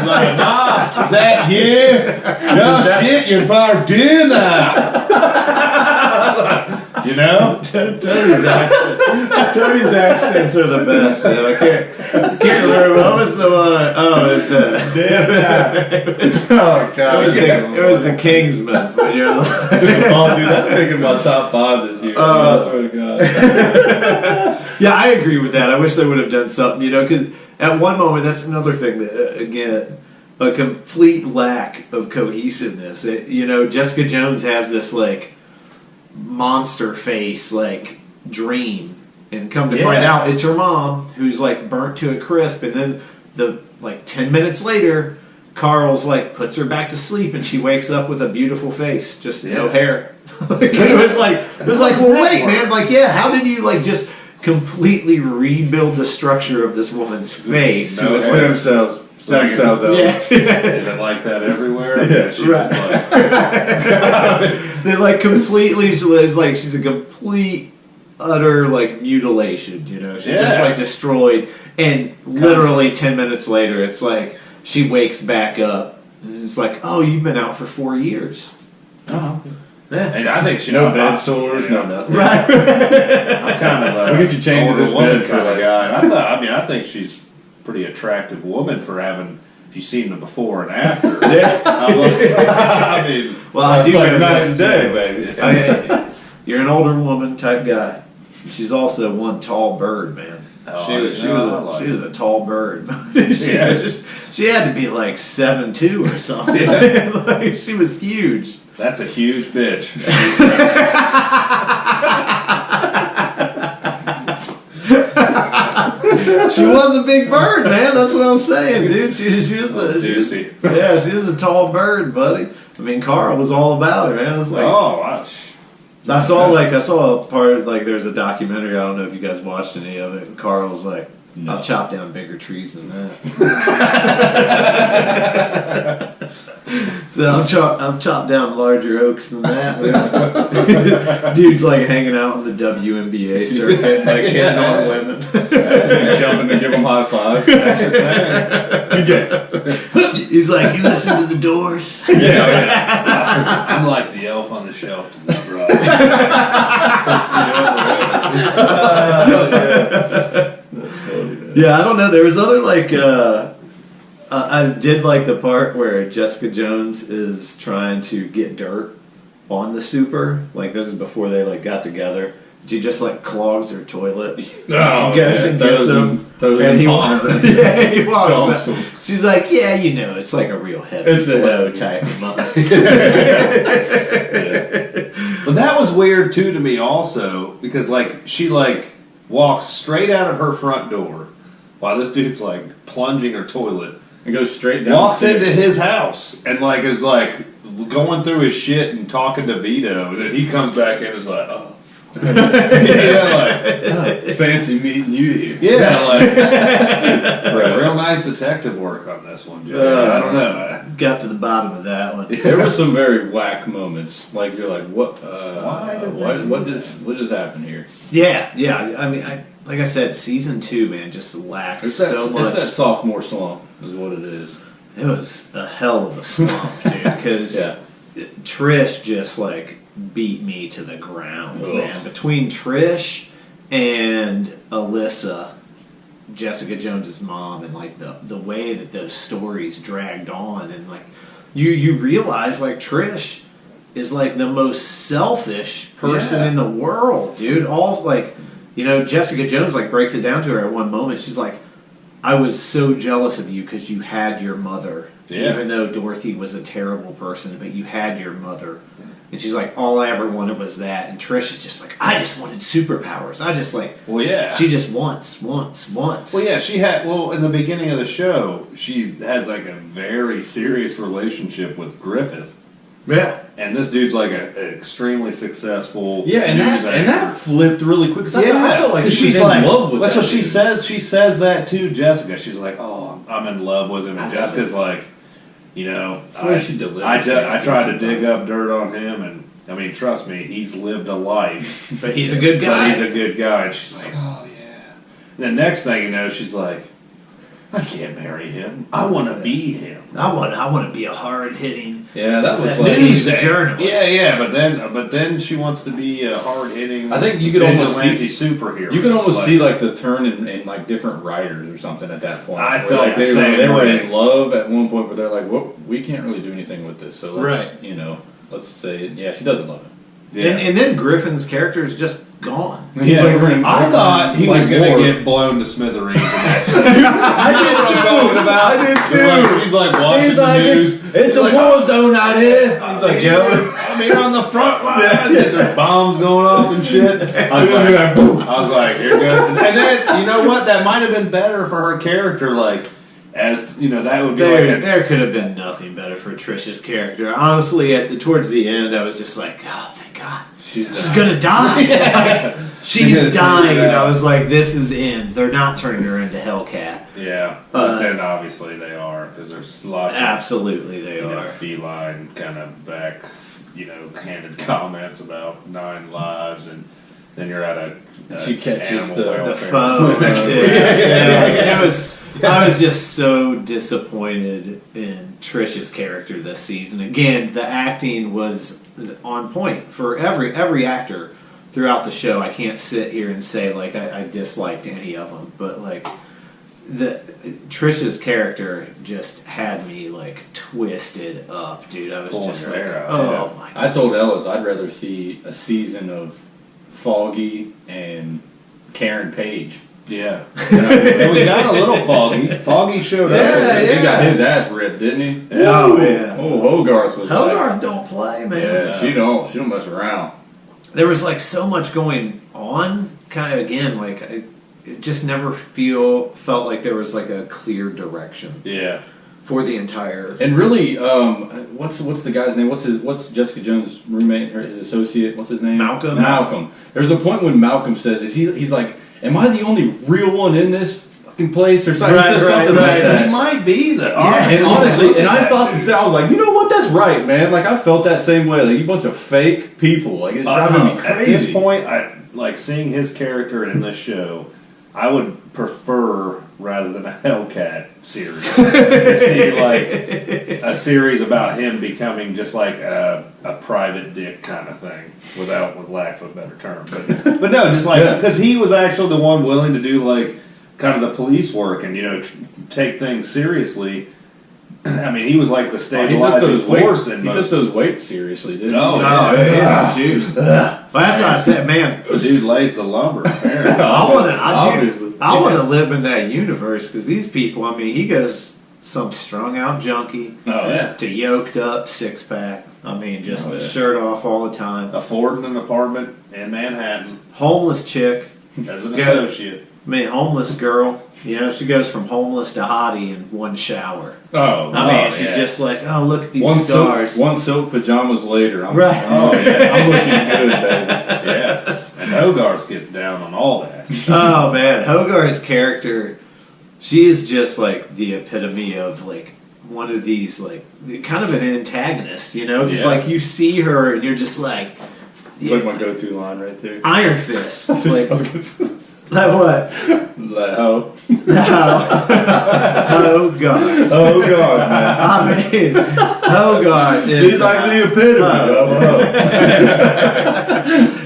like, "Mom, is that you? No shit, you're far due now." You know, Tony's accents are the best. You know, I can't remember what was the one. Oh, it was the Oh god. it was the Kingsman. When you're like, Oh, dude, that's making my top 5 this year. I swear to God. yeah, I agree with that. I wish they would have done something. You know, because at one moment, that's another thing that again. A complete lack of cohesiveness. You know, Jessica Jones has this like monster face, like dream, and come to find out it's her mom who's like burnt to a crisp. And then the like 10 minutes later, Carl's like puts her back to sleep, and she wakes up with a beautiful face, just no hair. It was like, well, wait, man, like, yeah, how did you like just completely rebuild the structure of this woman's face? No who was hair. like, Stem cells out. yeah. is it like that everywhere? Yeah, she's Right. just like, They like completely, it's like she's a complete, utter like mutilation. You know, she's just Yeah. like destroyed. And literally 10 minutes later, it's like she wakes back up, and it's like, oh, you've been out for 4 years. Oh, Yeah. and I think she no bed sores, no nothing. Right. I'm kind of We'll get you chained to older this woman bed for kind of like- guy. I think she's a pretty attractive woman for having. If you've seen the before and after, Yeah. I mean, Well, I That's do like get night it. and day, baby. You're an older woman type guy. She's also one tall bird, man. Oh, She was a tall bird. she had to be like 7'2" or something. Like, she was huge. that's a huge bitch. She was a big bird, man. That's what I'm saying, dude. She was Juicy. she was a tall bird, buddy. I mean, Carl was all about her, man. It's like I saw a part of, like, there's a documentary. I don't know if you guys watched any of it. And Carl was like, I've chopped down bigger trees than that. So I've chopped down larger oaks than that. Dude's like hanging out on the WNBA circuit, like hitting on women. Jumping to give them high five. He's like, you listen to the Doors? I'm like the elf on the shelf to this bride. Yeah, I don't know. There was other like I did like the part where Jessica Jones is trying to get dirt on the super. Like, this is before they like got together. She just like clogs her toilet. Goes and gets him. And he walks. Yeah, he walks. Out. She's like, yeah, you know, it's like a real heavy flow type of month. But that was weird too to me also, because like she like walks straight out of her front door while this dude's like plunging her toilet. And goes straight down. Walks into his house and like is like going through his shit and talking to Vito, and then he comes back in and is like, oh. Fancy meeting you here. Yeah, like real nice detective work on this one, Jesse. I don't know. Got to the bottom of that one. There were some very whack moments. Like you're like, what? What just happened here? Yeah. I mean, like I said, season 2, man, just lacked so much. It's that sophomore slump, is what it is. It was a hell of a slump, dude. Because Trish just like beat me to the ground, man. Between Trish and Alyssa, Jessica Jones's mom, and like the way that those stories dragged on, and like you realize like Trish is like the most selfish person in the world, dude. All like, Jessica Jones like breaks it down to her at one moment. She's like, I was so jealous of you because you had your mother. Yeah. Even though Dorothy was a terrible person, but you had your mother. And she's like, all I ever wanted was that. And Trish is just like, I just wanted superpowers. I just like, she just wants. Well, yeah, she had, in the beginning of the show, she has like a very serious relationship with Griffith. Yeah. And this dude's like an extremely successful and that flipped really quick. Cause I felt like she's in love with that's that what she dude. says. She says that to Jessica. She's like, oh, I'm in love with him. And Jessica's like, I tried to dig up dirt on him, and I mean, trust me, he's lived a life. But he's a good guy. And she's like, oh, yeah. And the next thing you know, she's like, I can't marry him. I want to be him. I want to be a hard-hitting. Yeah, that was news journalist. Yeah. But then she wants to be a hard-hitting. I think you could almost see superhero. You could almost see like the turn in like different writers or something at that point. I felt like they were in love at one point, but they're like, well, we can't really do anything with this. So let's let's say she doesn't love him. Yeah. And then Griffin's character is just gone. Yeah, I thought he was going to get blown to smithereens in that scene. I did too. He's like watching He's like, the news. It's a war zone out here. He's like, I'm here on the front line. There's bombs going off and shit. I was like, here goes. And then, you know what? That might have been better for her character, like, as that would be there could have been nothing better for Trish's character. Honestly, towards the end, I was just like, oh, thank God, she's gonna die. She's dying. I was like, this is in. They're not turning her into Hellcat. Yeah, but then obviously they are, because there's lots. Absolutely, they are feline kind of handed comments about 9 lives, and then you're at a she catches the phone. It was. I was just so disappointed in Trish's character this season. Again, the acting was on point for every actor throughout the show. I can't sit here and say like I disliked any of them, but like Trish's character just had me like twisted up, dude. I was just like, oh my God. I told Ellis I'd rather see a season of Foggy and Karen Page. Yeah. And we got a little Foggy. Foggy showed up. He got his ass ripped, didn't he? Yeah. Oh, yeah. Oh, Hogarth was don't play, man. Yeah, she don't mess around. There was like so much going on, kind of again, like it just never felt like there was like a clear direction. Yeah. For the entire. And really, what's the guy's name? What's Jessica Jones' roommate, his associate? What's his name? Malcolm. There's a point when Malcolm says, he's like, am I the only real one in this fucking place or something? Something like that. He might be the and honestly, and I thought this, I was like, you know what? That's right, man. Like I felt that same way. Like you bunch of fake people. Like it's driving me crazy. At this point, I like seeing his character in this show. I would prefer, rather than a Hellcat series, to see like a series about him becoming just like a private dick kind of thing, with lack of a better term. But no, just like because he was actually the one willing to do like kind of the police work and take things seriously. I mean, he was like the stabilizing force. He took those weights seriously, didn't he? Yeah. Juice. Well, that's what I said, man. The dude lays the lumber. Apparently. I want to live in that universe because these people. I mean, he goes some strung out junkie to yoked up 6-pack. I mean, just shirt off all the time. Affording an apartment in Manhattan. Homeless chick. as an associate. I mean, homeless girl. You know, she goes from homeless to hottie in one shower. Oh, I mean, she's just like, oh, look at these one stars. One silk pajamas later. I'm, Right. Oh yeah, I'm looking good, baby. Yeah, and Hogarth gets down on all that. Oh man, Hogarth's character, she is just like the epitome of like one of these like kind of an antagonist, you know? Because Yeah. like you see her and you're just like, It's like my go-to line right there. Iron Fist. Like, like what? Like, oh. Oh god. Oh God, man. I mean, Hogarth is. She's like the epitome of a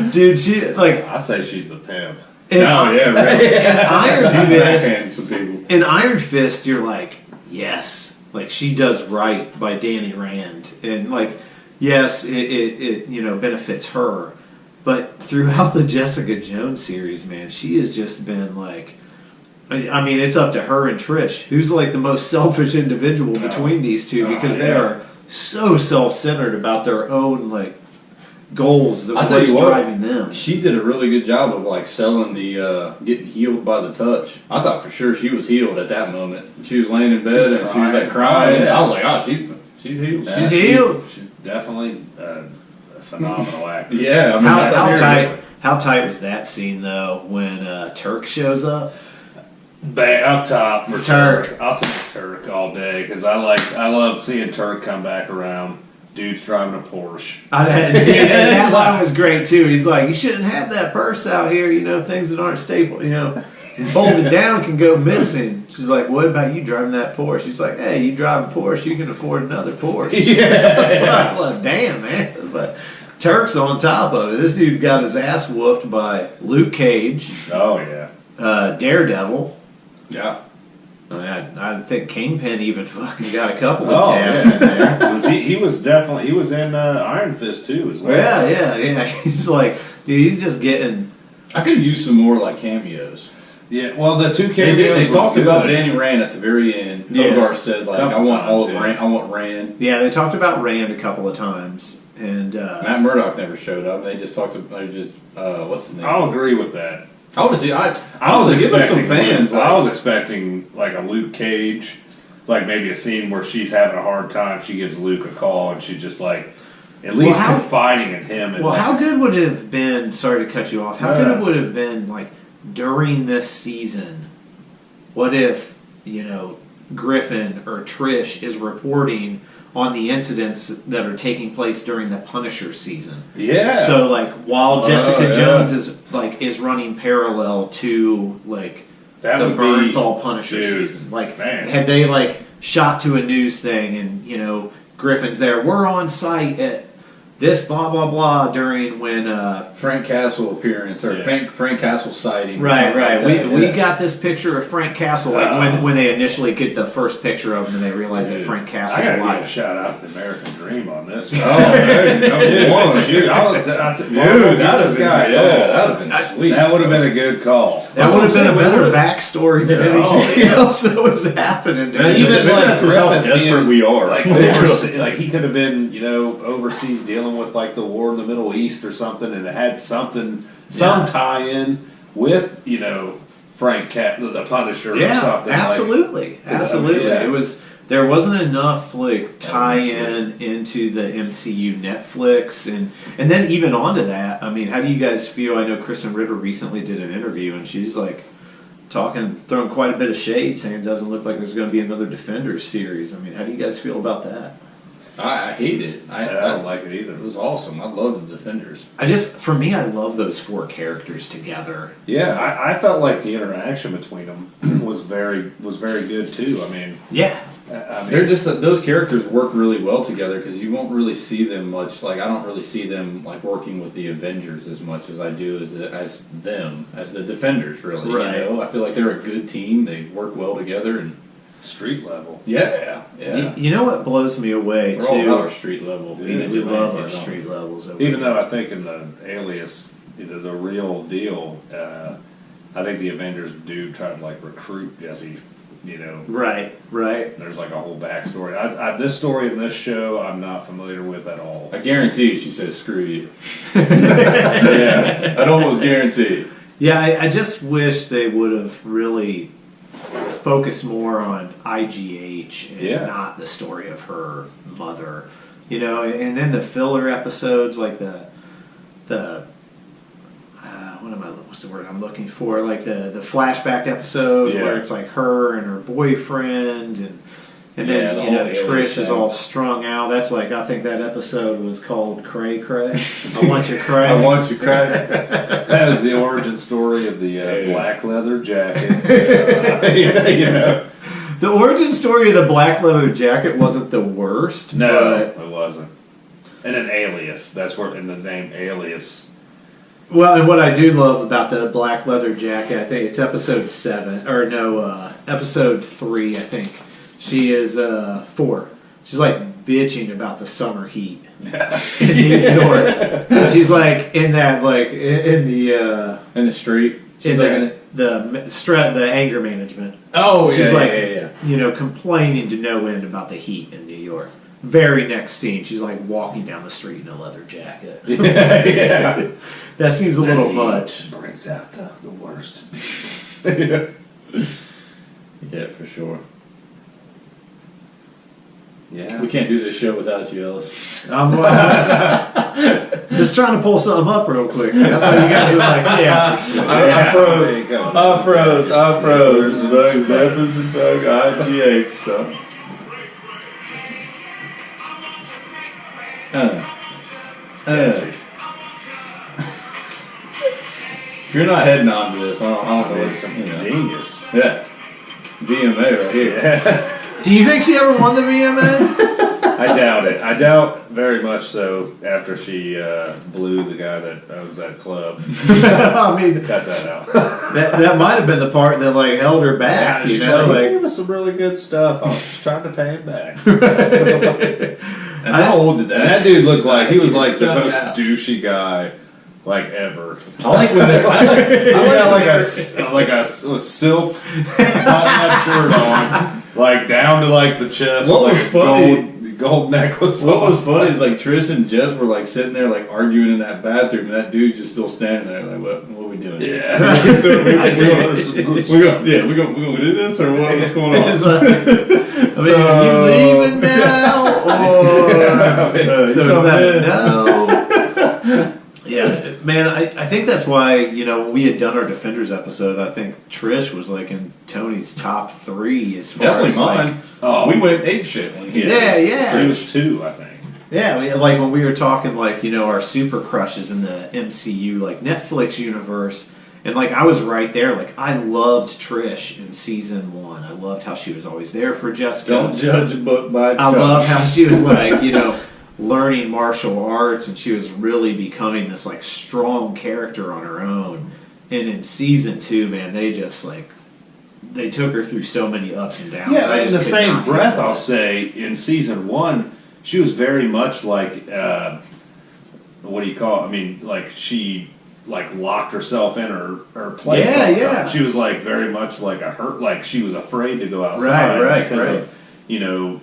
hoe. Dude, she like. I say she's the pimp. In, Oh yeah, really. in Iron Fist. Backhands some people. In Iron Fist, you're like, yes, like she does right by Danny Rand, and like, yes, it you know benefits her, but throughout the Jessica Jones series, man, she has just been like, I mean, it's up to her and Trish, who's like the most selfish individual between these two because they are so self-centered about their own like goals that I'll tell what's you what, driving them. she did a really good job of like selling the getting healed by the touch. I thought for sure she was healed at that moment. She was laying in bed and she was like crying. Yeah. I was like, oh, she's healed. Yeah, She's healed. She's definitely a phenomenal actress. Yeah, I mean, How that's tight? serious. How tight was that scene though when Turk shows up? Up top for Turk. Turk. I'll take Turk all day because I love seeing Turk come back around. Dude's driving a Porsche. That line was great too. He's like, you shouldn't have that purse out here. You know, things that aren't stable. You know, folded down can go missing. She's like, what about you driving that Porsche? She's like, hey, you drive a Porsche, you can afford another Porsche. It's like, well, damn, man. But Turk's on top of it. This dude got his ass whooped by Luke Cage, Oh yeah. Daredevil. Yeah. I mean, I think Kingpin even fucking got a couple Oh, of jabs in there. He was in Iron Fist too as well. Yeah. He's like, dude, he's just getting. I could have used some more like cameos. Yeah. Well, the two They cameos talked were about good. Danny Rand at the very end. Yeah. Hogarth said like, I Couple want all of times, yeah. Rand. I want Rand. Yeah, they talked about Rand a couple of times, and Matt Murdock never showed up. They just talked. They just what's his name? I'll agree with that. I want to see. I was give us expecting some fans. I was expecting like a Luke Cage, like maybe a scene where she's having a hard time. She gives Luke a call, and she's just like, at least how- confiding in him. And well, like, how good would it have been? Sorry to cut you off. How good it would have been like during this season? What if Griffin or Trish is reporting on the incidents that are taking place during the Punisher season? Yeah. So like while Jessica yeah. Jones is running parallel to like That the would be- Bernthal Punisher dude, season. Like man. had they like shot to a news thing and Griffin's there, we're on site at this blah blah blah during when Frank Castle appearance or Yeah. Frank Castle sighting. or right. something like that, We yeah. got this picture of Frank Castle like when they initially get the first picture of him and they realize that Dude, Frank I Castle's gotta give a alive. shout out to the American Dream on this. Oh, hey, number one. Shoot, Dude, that would have been sweet. That would have been a good call. That would have been a better What- backstory than Oh, anything yeah. else that was happening. dude. That's Even just- like that's just how Griffin desperate being, we are. Like, like he could have been, overseas dealing with like the war in the Middle East or something, and it had some tie-in with Frank the Punisher or Yeah, something. absolutely. Yeah. It was there wasn't enough like tie-in into the MCU Netflix and then even onto that. I mean, how do you guys feel? I know Kristen Ritter recently did an interview and she's like throwing quite a bit of shade, saying it doesn't look like there's going to be another Defenders series. I mean, how do you guys feel about that? I hate it. I don't like it either. It was awesome. I love the Defenders. For me, I love those four characters together. Yeah, I felt like the interaction between them was very good too. I mean, Yeah. They're just those characters work really well together because you won't really see them much. Like I don't really see them like working with the Avengers as much as I do as the Defenders. Really, Right. I feel like they're a good team. They work well together and street level. yeah. You know what blows me away We're all about too? our street level. We love our street levels. Over Even here. though I think in the Alias, the real deal, I think the Avengers do try to like recruit Jesse. Right. There's like a whole backstory. This story in this show, I'm not familiar with at all. I guarantee she says screw you. Yeah, I'd almost guarantee. Yeah, I just wish they would have really focused more on IGH and not the story of her mother. You know, and then the filler episodes, like what's the word I'm looking for? Like the flashback episode where it's like her and her boyfriend and then Trish is all strung out. That's like, I think that episode was called Cray Cray. I want you cray. I want you cray. That was the origin story of the black leather jacket. The origin story of the black leather jacket wasn't the worst. No, it wasn't. And an alias. That's where in the name alias. Well, and what I do love about the black leather jacket, I think it's episode 3, I think. She is 4. She's like bitching about the summer heat in New York. She's like in that, like in the street. She's in the anger management. Oh, she's complaining to no end about the heat in New York. Very next scene, she's like walking down the street in a leather jacket. Yeah. That seems a little much. Brings out the worst. Yeah, for sure. Yeah. We can't do this show without you, Ellis. I'm just trying to pull something up real quick. I thought you got to do it like, I froze. Doug Zeppelins and Doug IGH stuff. If you're not heading on to this, I don't know what genius. Yeah. VMA right here. Yeah. Do you think she ever won the VMA? I doubt it. I doubt very much so after she blew the guy that owns that club. I mean, cut that out. That might have been the part that like held her back. Yeah, you know, he like gave us some really good stuff. I was just trying to pay him back. And how old did that? And that dude looked like he was like the stuck most out. douchey guy like ever. I like when they. He had like a silk button-up shirt on, like down to like the chest. What with, was like, funny- Gold necklace. What was funny is like Trish and Jess were like sitting there like arguing in that bathroom, and that dude's just still standing there like, what are we doing? Yeah. we go do this or what's going on? It's like, I mean, are you leaving now? Or so is that no? Yeah, man, I think that's why, when we had done our Defenders episode, I think Trish was like in Tony's top 3 as far Definitely as mine. like, We went ape shit when he yeah. He was 2, I think. Yeah, like when we were talking like, our super crushes in the MCU, like Netflix universe, and like I was right there. Like I loved Trish in season 1. I loved how she was always there for Jessica. Don't judge a book by its I cover. love how she was like, learning martial arts, and she was really becoming this like strong character on her own. And in season 2, man, they just like they took her through so many ups and downs. Yeah, I in just the could same not breath, handle I'll it. say in season 1, she was very much like what do you call it? I mean, like she like locked herself in her place. Yeah, all the time. yeah. She was like very much like like she was afraid to go outside because of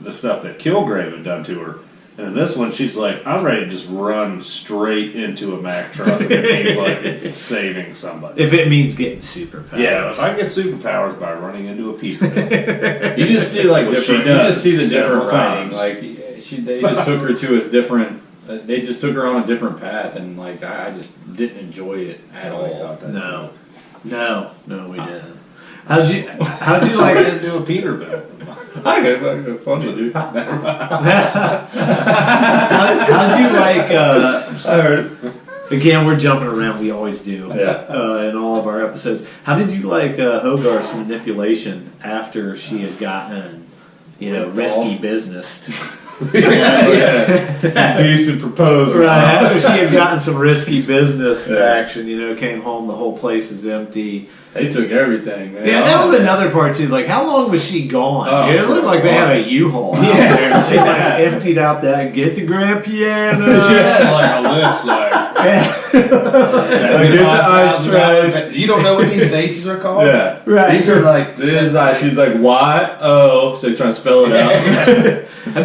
the stuff that Kilgrave had done to her. And in this one, she's like, I'm ready to just run straight into a Mack truck if it means like saving somebody. If it means getting superpowers. Yeah, if I get superpowers by running into a people mill. You just see like Which different. she You does just see the different several writing. times. Like they just took her to a different. They just took her on a different path, and like I just didn't enjoy it at all. No, we didn't. How'd you like to do a Peterbilt? I got fun to do. how'd you like? I heard. Again, we're jumping around. We always do. Yeah. In all of our episodes, how did you like Hogarth's manipulation after she had gotten, risky business? Decent proposal. Right, after she had gotten some risky business action, came home, the whole place is empty. They took everything, man. Yeah, that was another part too. Like, how long was she gone? Oh, It looked like they had a U-Haul out there. They like emptied out that, get the grand piano. She had like a list, like Get the ice trays. You don't know what these vases are called? Yeah. Right. These are like This is like she's like Y-O, so you're trying to spell it out.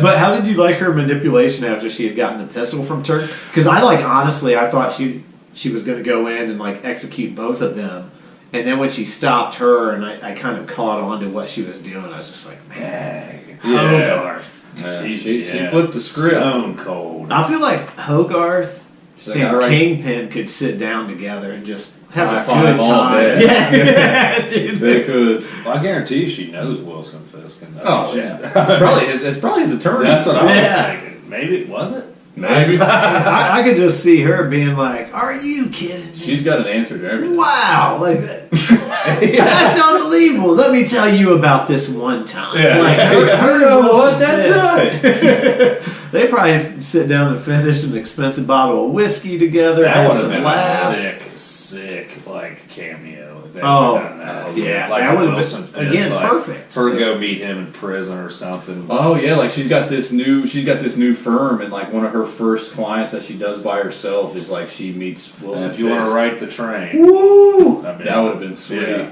But how did you like her manipulation after she had gotten the pistol from Turk? Because honestly, I thought she she was going to go in and like execute both of them. And then when she stopped her, and I kind of caught on to what she was doing, I was just like, man, Hogarth. Yeah. She flipped the script. Stone cold. I feel like Hogarth She's like, and all right. Kingpin could sit down together and just have a High-five good all time. day. Yeah, dude. They could. Well, I guarantee you she knows Wilson Fisk. And Oh, yeah. It's probably his attorney. That's what I was Yeah. thinking. Maybe, was it? Maybe. I could just see her being like, "Are you kidding me? She's got an answer to everything. Wow, like that's unbelievable. Let me tell you about this one time." Yeah. Like, her know and what? Wilson That's Fisk. They probably sit down and finish an expensive bottle of whiskey together, That have would have some been laughs. a sick, like, cameo. If they Oh, had done that. yeah, Like that a would have Wilson been, Fisk, again, like, perfect. Her go meet him in prison or something. Oh yeah, like she's got this new firm, and like one of her first clients that she does by herself is like she meets Wilson. And if you want to Fisk. write the train, Woo! I mean, That would have been sweet. Yeah.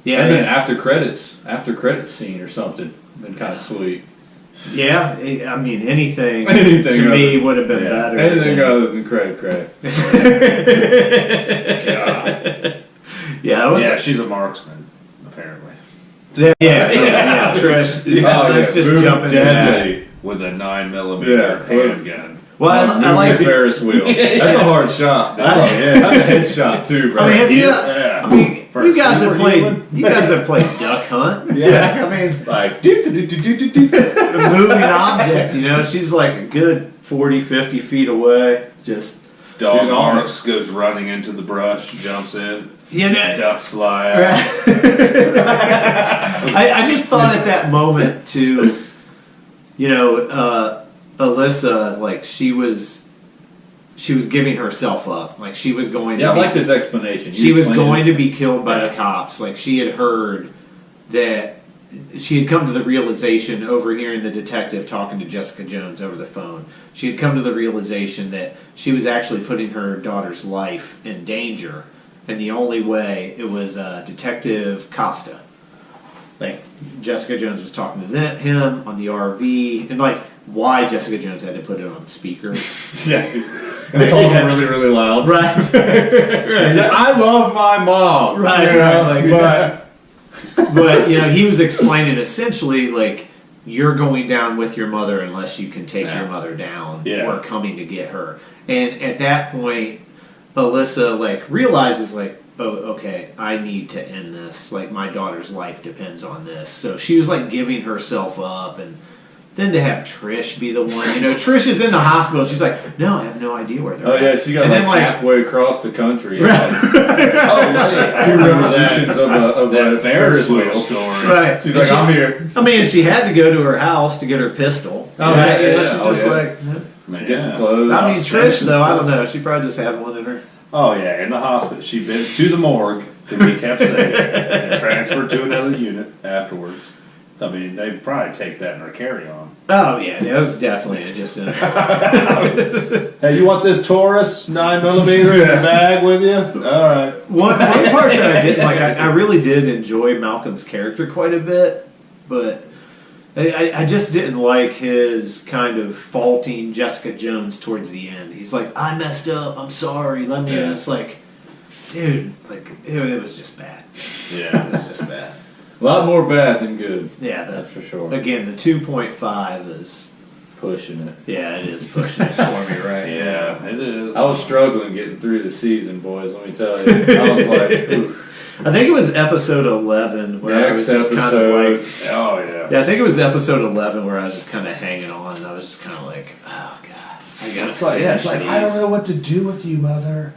Yeah, And then after credits scene or something, been kind of sweet. yeah. I mean, anything Anything to me other- would have been Yeah. better. Anything than- other than credit. Yeah, that was yeah, she's a marksman, apparently. yeah. Trish, let's just Boom, jump into deadly. that. With a 9mm Yeah. handgun. Well, I like the Ferris wheel. That's a hard shot. That's a headshot too, bro. I mean, have you? Yeah. I mean, For you a guys have played. superhuman? You guys have played Duck Hunt. Yeah. I mean, like a moving object. You know, she's like a good 40, 50 feet away. Just Dog She's on Marks goes running into the brush, jumps in, you know. ducks fly out. I just thought at that moment too. You know, Alyssa, like she was giving herself up. Like she was going. yeah, to I be, like this explanation. She You was explained going it. to be killed by the cops. Like she had heard that she had come to the realization, overhearing the detective talking to Jessica Jones over the phone. She had come to the realization that she was actually putting her daughter's life in danger, and the only way it was Detective Costa. Like Jessica Jones was talking to him on the RV, and like why Jessica Jones had to put it on the speaker. Yeah, and it's all really, really loud. Right. He said, I love my mom. Right, You know, right, but But you know, he was explaining essentially like you're going down with your mother unless you can take Yeah. your mother down. Yeah. Or coming to get her. And at that point, Alyssa like realizes like, oh, okay, I need to end this. Like my daughter's life depends on this. So she was like giving herself up, and then to have Trish be the one, you know, Trish is in the hospital. She's like, no, I have no idea where they're oh at. yeah, she got And like, then, like- halfway across the country. Right. And, like, two revolutions of That a Ferris Ferris wheel wheel. story. Right. She's And like, I'm here. I mean, she had to go to her house to get her pistol. Oh, Right? yeah, You know, yeah, she oh, just yeah. like. Get some clothes. I mean, Trish Simpsons though, I don't clothes. know. She probably just had one in her. Oh yeah, in the hospital. She'd been to the morgue to be kept safe and transferred to another unit afterwards. I mean, they'd probably take that in her carry-on. Oh yeah, that was definitely just in her. Hey, you want this Taurus 9mm in the bag with you? All right. One part that I didn't like, I really did enjoy Malcolm's character quite a bit, but I just didn't like his kind of faulting Jessica Jones towards the end. He's like, I messed up, I'm sorry, let me. And it's like, dude, like it was just bad. Yeah. It was just bad. A lot more bad than good. Yeah, That's for sure. Again, the 2.5 is, Pushing it. yeah, it is pushing it for me right now. Yeah, it is. I was struggling getting through the season, boys. Let me tell you. I was like, oof. I think it was episode 11 where I was Next just kind of like, episode. Oh yeah. yeah, I think it was episode 11 where I was just kind of hanging on. And I was just kind of like, oh god, I gotta It's like, yeah, it's like, finish I don't these. know what to do with you, mother.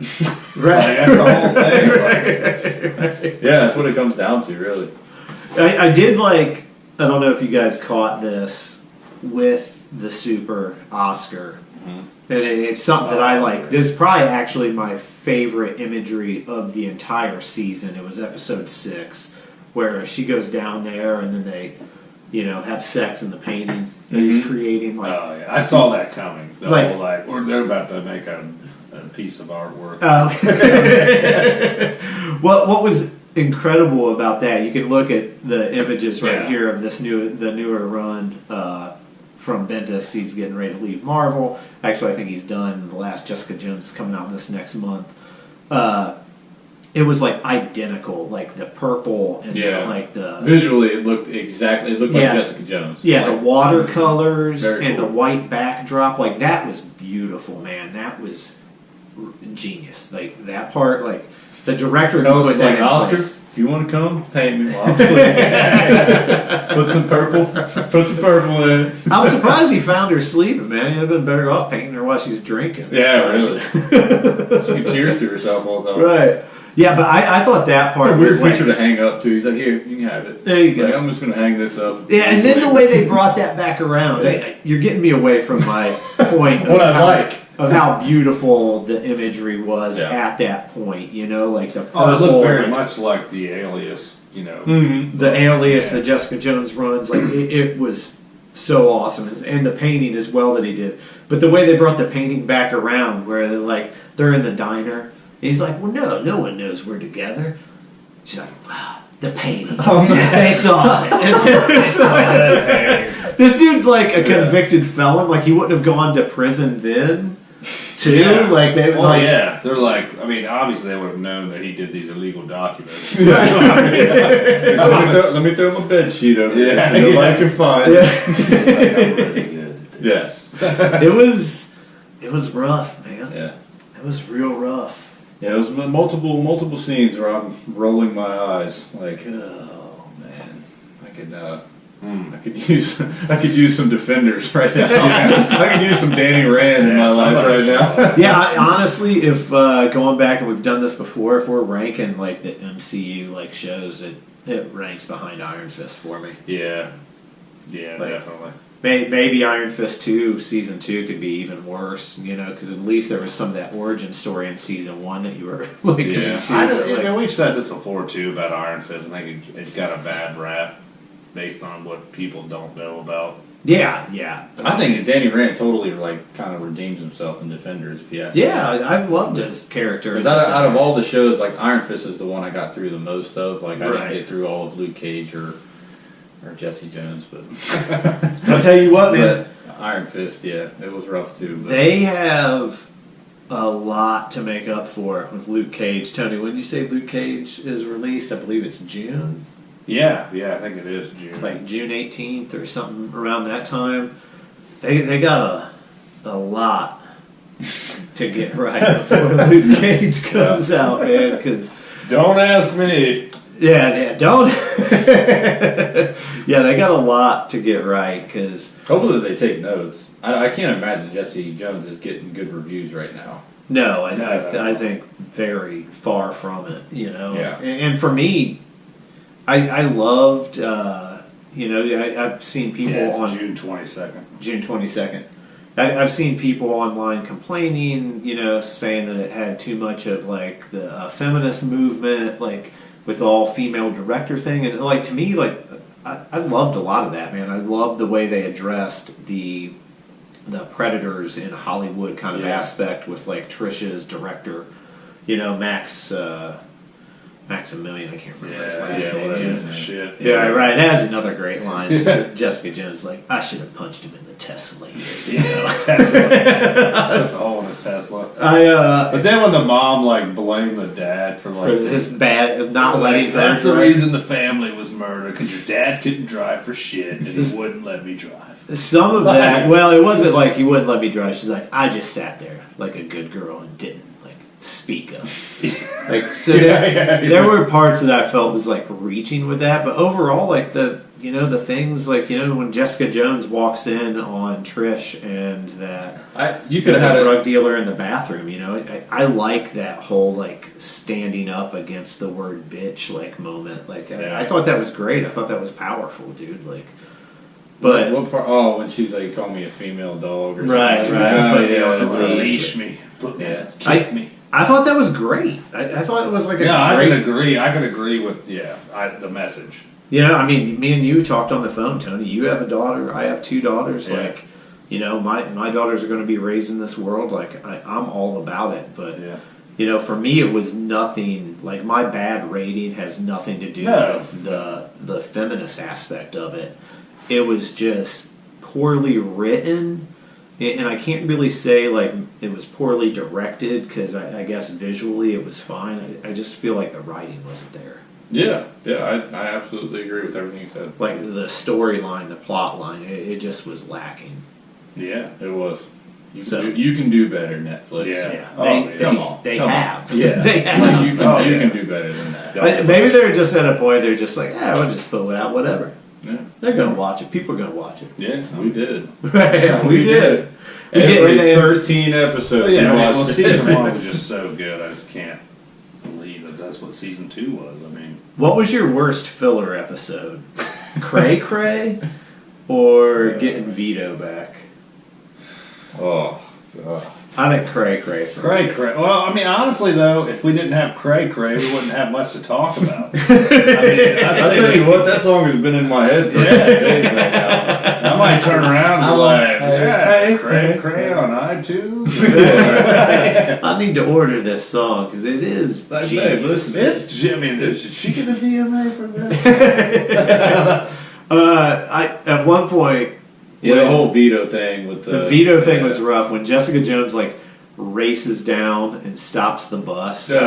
Right. Like, that's the whole thing. Like, Yeah, that's what it comes down to, really. I did like, I don't know if you guys caught this with the Super Oscar. And it's something that I like. This is probably actually my favorite imagery of the entire season. It was episode 6 where she goes down there and then they, you know, have sex in the painting that he's creating. Like, oh yeah, I saw that coming. The Like- whole, like, or they're about to make a piece of artwork. what was incredible about that? You can look at the images right Yeah. here of the newer run from Bendis. He's getting ready to leave Marvel. Actually, I think he's done. The last Jessica Jones is coming out this next month. it was like identical, like the purple and the visually it looked like Jessica Jones. Yeah, like, the watercolors very and cool. the white backdrop, like that was beautiful, man. That was genius. Like that part, like the director who put that in Oscar, place. if you want to come, paint me while I'm sleeping. Put some purple in it. I'm surprised he found her sleeping, man. He'd have been better off painting her while she's drinking. Yeah, really. She can cheers to herself all the time. Right. Yeah, but I thought that part It's a weird was like, picture to hang up too. He's like, here, you can have it. there you go. Like, I'm just going to hang this up. Yeah, and then the way they brought that back around, you're getting me away from my point What I like. of how beautiful the imagery was Yeah. at that point, you know, like the Oh, it looked purple, very like, much like the Alias, you know. the Alias, Yeah. the Jessica Jones runs, like it was so awesome, and the painting as well that he did. But the way they brought the painting back around, where they're in the diner, and he's like, "Well, no one knows we're together." She's like, "Wow, the painting." They saw it. This dude's like a convicted felon. Like he wouldn't have gone to prison then, too. Yeah. Like they, Well, like, yeah, they're like, I mean, obviously they would have known that he did these illegal documents. Let me throw my bed sheet over there so nobody can find it. I'm really good. Yeah. it was rough, man. Yeah. It was real rough. Yeah, it was multiple scenes where I'm rolling my eyes like, oh man, I could use some defenders right now. I could use some Danny Rand in my life right now. Yeah, honestly, if going back, and we've done this before, if we're ranking like the MCU like shows, it ranks behind Iron Fist for me. Yeah, Like, definitely. Maybe Iron Fist 2 season 2 could be even worse, you know, because at least there was some of that origin story in season 1 that you were looking Yeah, into. we've said this before too about Iron Fist. I think it's got a bad rap based on what people don't know about. Yeah. I think Danny Rand totally kind of redeems himself in Defenders. If you ask me. Yeah, I've loved his character. Because out of all the shows, like Iron Fist is the one I got through the most of. Like I Right. didn't get through all of Luke Cage or Jesse Jones, but I'll tell you what, man. Iron Fist, yeah, it was rough too. But. They have a lot to make up for with Luke Cage. Tony, when did you say Luke Cage is released? I believe it's June. Yeah, I think it is June. Like June 18th or something around that time. They got a lot to get right before Luke Cage comes out, man. Because Don't ask me. yeah, don't. Yeah, they got a lot to get right. Because Hopefully they take notes. I can't imagine Jesse Jones is getting good reviews right now. no, I think very far from it. You know, Yeah. And for me, I loved. I've seen people on June 22nd. June 22nd. I've seen people online complaining, you know, saying that it had too much of like the feminist movement, like with the all female director thing, and like to me, like I loved a lot of that, man. I loved the way they addressed the predators in Hollywood kind of aspect with like Trisha's director, you know, Maximilian, I can't remember his last name. whatever. Yeah. Shit. Yeah, right. That's another great line. Jessica Jones, like, I should have punched him in the Tesla years ago. Tesla. That's all in his Tesla. But then when the mom blamed the dad for for his bad not letting her that's the drive. reason the family was murdered because your dad couldn't drive for shit and he wouldn't let me drive. Some of that, well, it wasn't like he wouldn't let me drive. She's like, I just sat there like a good girl and didn't speak up. Like so, there were parts that I felt was like reaching with that, but overall, like the things like when Jessica Jones walks in on Trish and that You could have the had drug dealer in the bathroom. I like that whole like standing up against the word bitch like moment. Like I thought that was great. I thought that was powerful, dude. Like. But what part? Oh, when she's like, "Call me a female dog," or right. something. Release me. Kick me. I thought that was great. I thought it was like a great. I can agree. I can agree with the message. I mean, me and you talked on the phone, Tony. You have a daughter. I have 2 daughters. Yeah. Like, my daughters are going to be raised in this world. Like, I'm all about it. But for me, it was nothing. Like, my bad rating has nothing to do with the feminist aspect of it. It was just poorly written. and I can't really say like it was poorly directed because I guess visually it was fine. I just feel like the writing wasn't there. Yeah, I absolutely agree with everything you said. Like the storyline, the plot line, it just was lacking. Yeah, it was. So- You can do better, Netflix. Yeah. Come on. They Come on. have. Yeah. They Like, have. you can do better than that. Yeah. Maybe they're just at a point they're just like, we'll just put it out, whatever. Yeah, They're gonna watch it. People are gonna watch it. yeah, we did. Right? We did. We did. Every And- 13 episodes. Yeah, we well, watched season it. 1 was just so good. I just can't believe that that's what season 2 was. I mean, What was your worst filler episode? Cray Cray or getting Vito back? Oh, God. I think Cray Cray. For Cray me. Cray. Well, I mean, honestly though, if we didn't have Cray Cray, we wouldn't have much to talk about. I mean, I'll tell you what, that song has been in my head for days right now. I might turn around and be like, hey, Cray hey, Cray on iTunes. I need to order this song because it is. Like, cheap. babe, listen. I mean, is she gonna be in there for this? I at one point. Yeah, the when- whole veto thing with The Vito thing was rough when Jessica Jones like races down and stops the bus, and,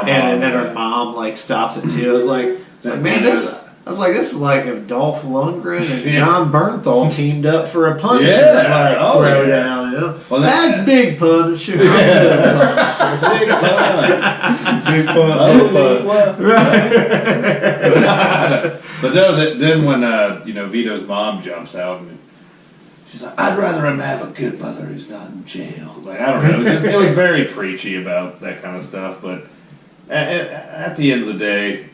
and then her mom like stops it too. I was like, man, this. I was like, this is like if Dolph Lundgren and John Bernthal teamed up for a Punisher Yeah. Oh, throw yeah. down. You know? Well, that's big Punisher. big fun. But no, then when Vito's mom jumps out and she's like, "I'd rather him have a good mother who's not in jail." Like I don't know, it was very preachy about that kind of stuff. But at the end of the day,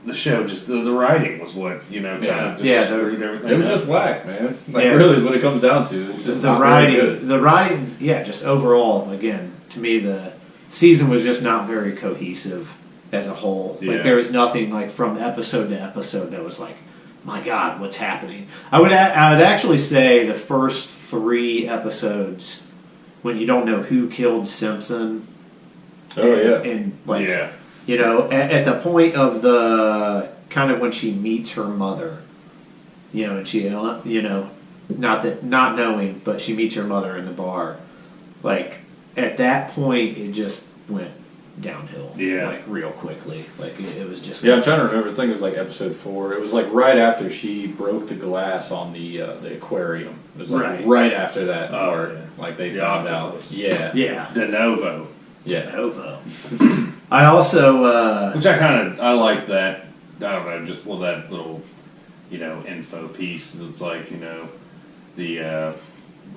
the show just the writing was what kind of just screwed everything. It was up. just whack, man. Like Yeah. really, is what it comes down to. It's just the not very good. writing, yeah, just overall, again, to me, the season was just not very cohesive as a whole. Like Yeah. there was nothing like from episode to episode that was like, my God, what's happening? I would actually say the first 3 episodes when you don't know who killed Simpson. Oh yeah. and like Yeah. you know, at the point of the kind of when she meets her mother, and she, not knowing, but she meets her mother in the bar. Like at that point, it just went downhill. Yeah. like real quickly. Like it was just. Yeah, I'm trying to remember. I think it was like episode 4. It was like right after she broke the glass on the aquarium. It was like right after that part. yeah. Like they The found octopus. out. Yeah. Yeah. De novo. Yeah. Over. I also. Which I like that. I don't know, just that little, info piece. It's like the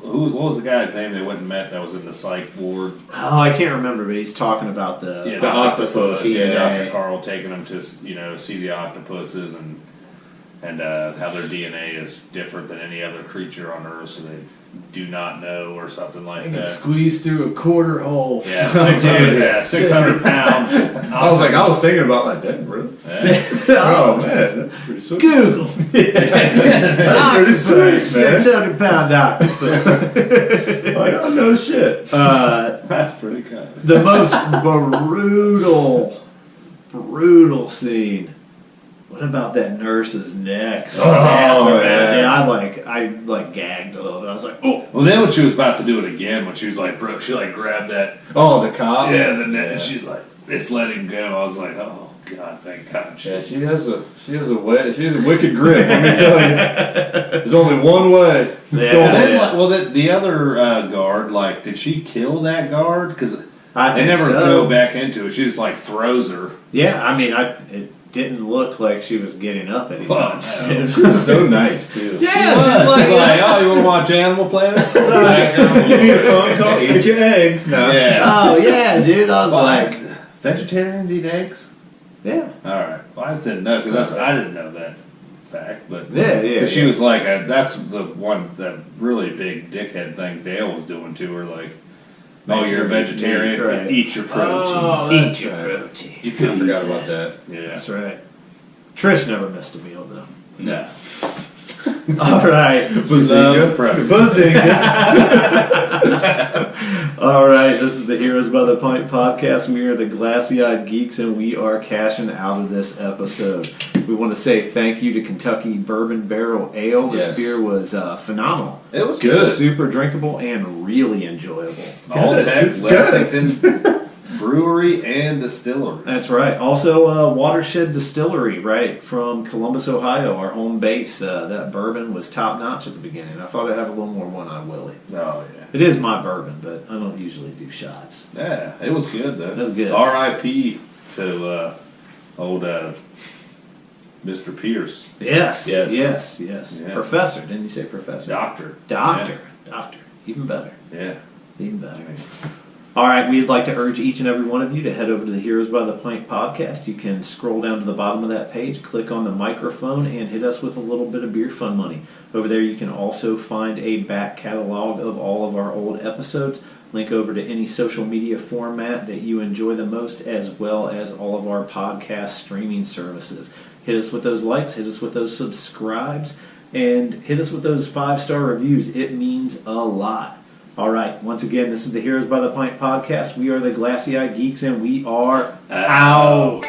what was the guy's name they went and met that was in the psych ward? Oh, I can't remember, but he's talking about the octopus, Yeah, yeah. Dr. Carl taking them to see the octopuses and how their DNA is different than any other creature on Earth, so they do not know or something like that. Squeeze through a quarter hole. Yeah, 600 pounds. I was thinking about like that, really. Oh man, that's pretty sweet. Google. That's pretty sweet, man. 600-pound octopus. Like, oh no shit. That's pretty kind. The most brutal scene. What about that nurse's neck? Oh, man. yeah. I gagged a little bit. I was like, oh. Well, then when she was about to do it again, when she was like broke, she like grabbed that. Oh, the cop. The net, and she's like, it's letting go. I was like, oh God, thank God. Yeah, she has a wicked grip. Let me tell you, there's only one way. It's Yeah. going Then, in. well, the other guard, did she kill that guard? Because I they think never so. go back into it. She just like throws her. Yeah, I mean, it didn't look like she was getting up anytime no. soon. She's so nice too. Yeah, She's like, oh, you want to watch Animal Planet? You need a phone call. Eat your eggs. No. Yeah. Oh yeah, dude. I was like, vegetarians eat eggs? yeah, All right. Well, I just didn't know because I didn't know that fact. But yeah. she was like, that's the one that really big dickhead thing Dale was doing to her. Like, oh, you're a vegetarian. Right. Eat your protein. Oh, Eat that's your right. protein. You I could forgot about that. Yeah. That's right. Trish never missed a meal though. No. All right. Bazinga. All right, this is the Heroes by the Pint podcast. We are the glassy-eyed geeks, and we are cashing out of this episode. We want to say thank you to Kentucky Bourbon Barrel Ale. This beer was phenomenal. It was good. Super drinkable and really enjoyable. All Tech Lexington Brewery and Distillery. That's right. Also, Watershed Distillery, right, from Columbus, Ohio, our home base. That bourbon was top-notch at the beginning. I thought I'd have a little more one-eye Willie. Oh, yeah. It is my bourbon, but I don't usually do shots. Yeah, it was good, though. That's good. R.I.P. to old Mr. Pierce. Yes. Yeah. Professor, didn't you say professor? Doctor. Doctor. Even better. Even better. All right, we'd like to urge each and every one of you to head over to the Heroes by the Pint podcast. You can scroll down to the bottom of that page, click on the microphone, and hit us with a little bit of beer fun money. Over there you can also find a back catalog of all of our old episodes. Link over to any social media format that you enjoy the most, as well as all of our podcast streaming services. Hit us with those likes, hit us with those subscribes, and hit us with those 5-star reviews. It means a lot. All right, once again, this is the Heroes by the Pint podcast. We are the Glassy Eyed Geeks, and we are out.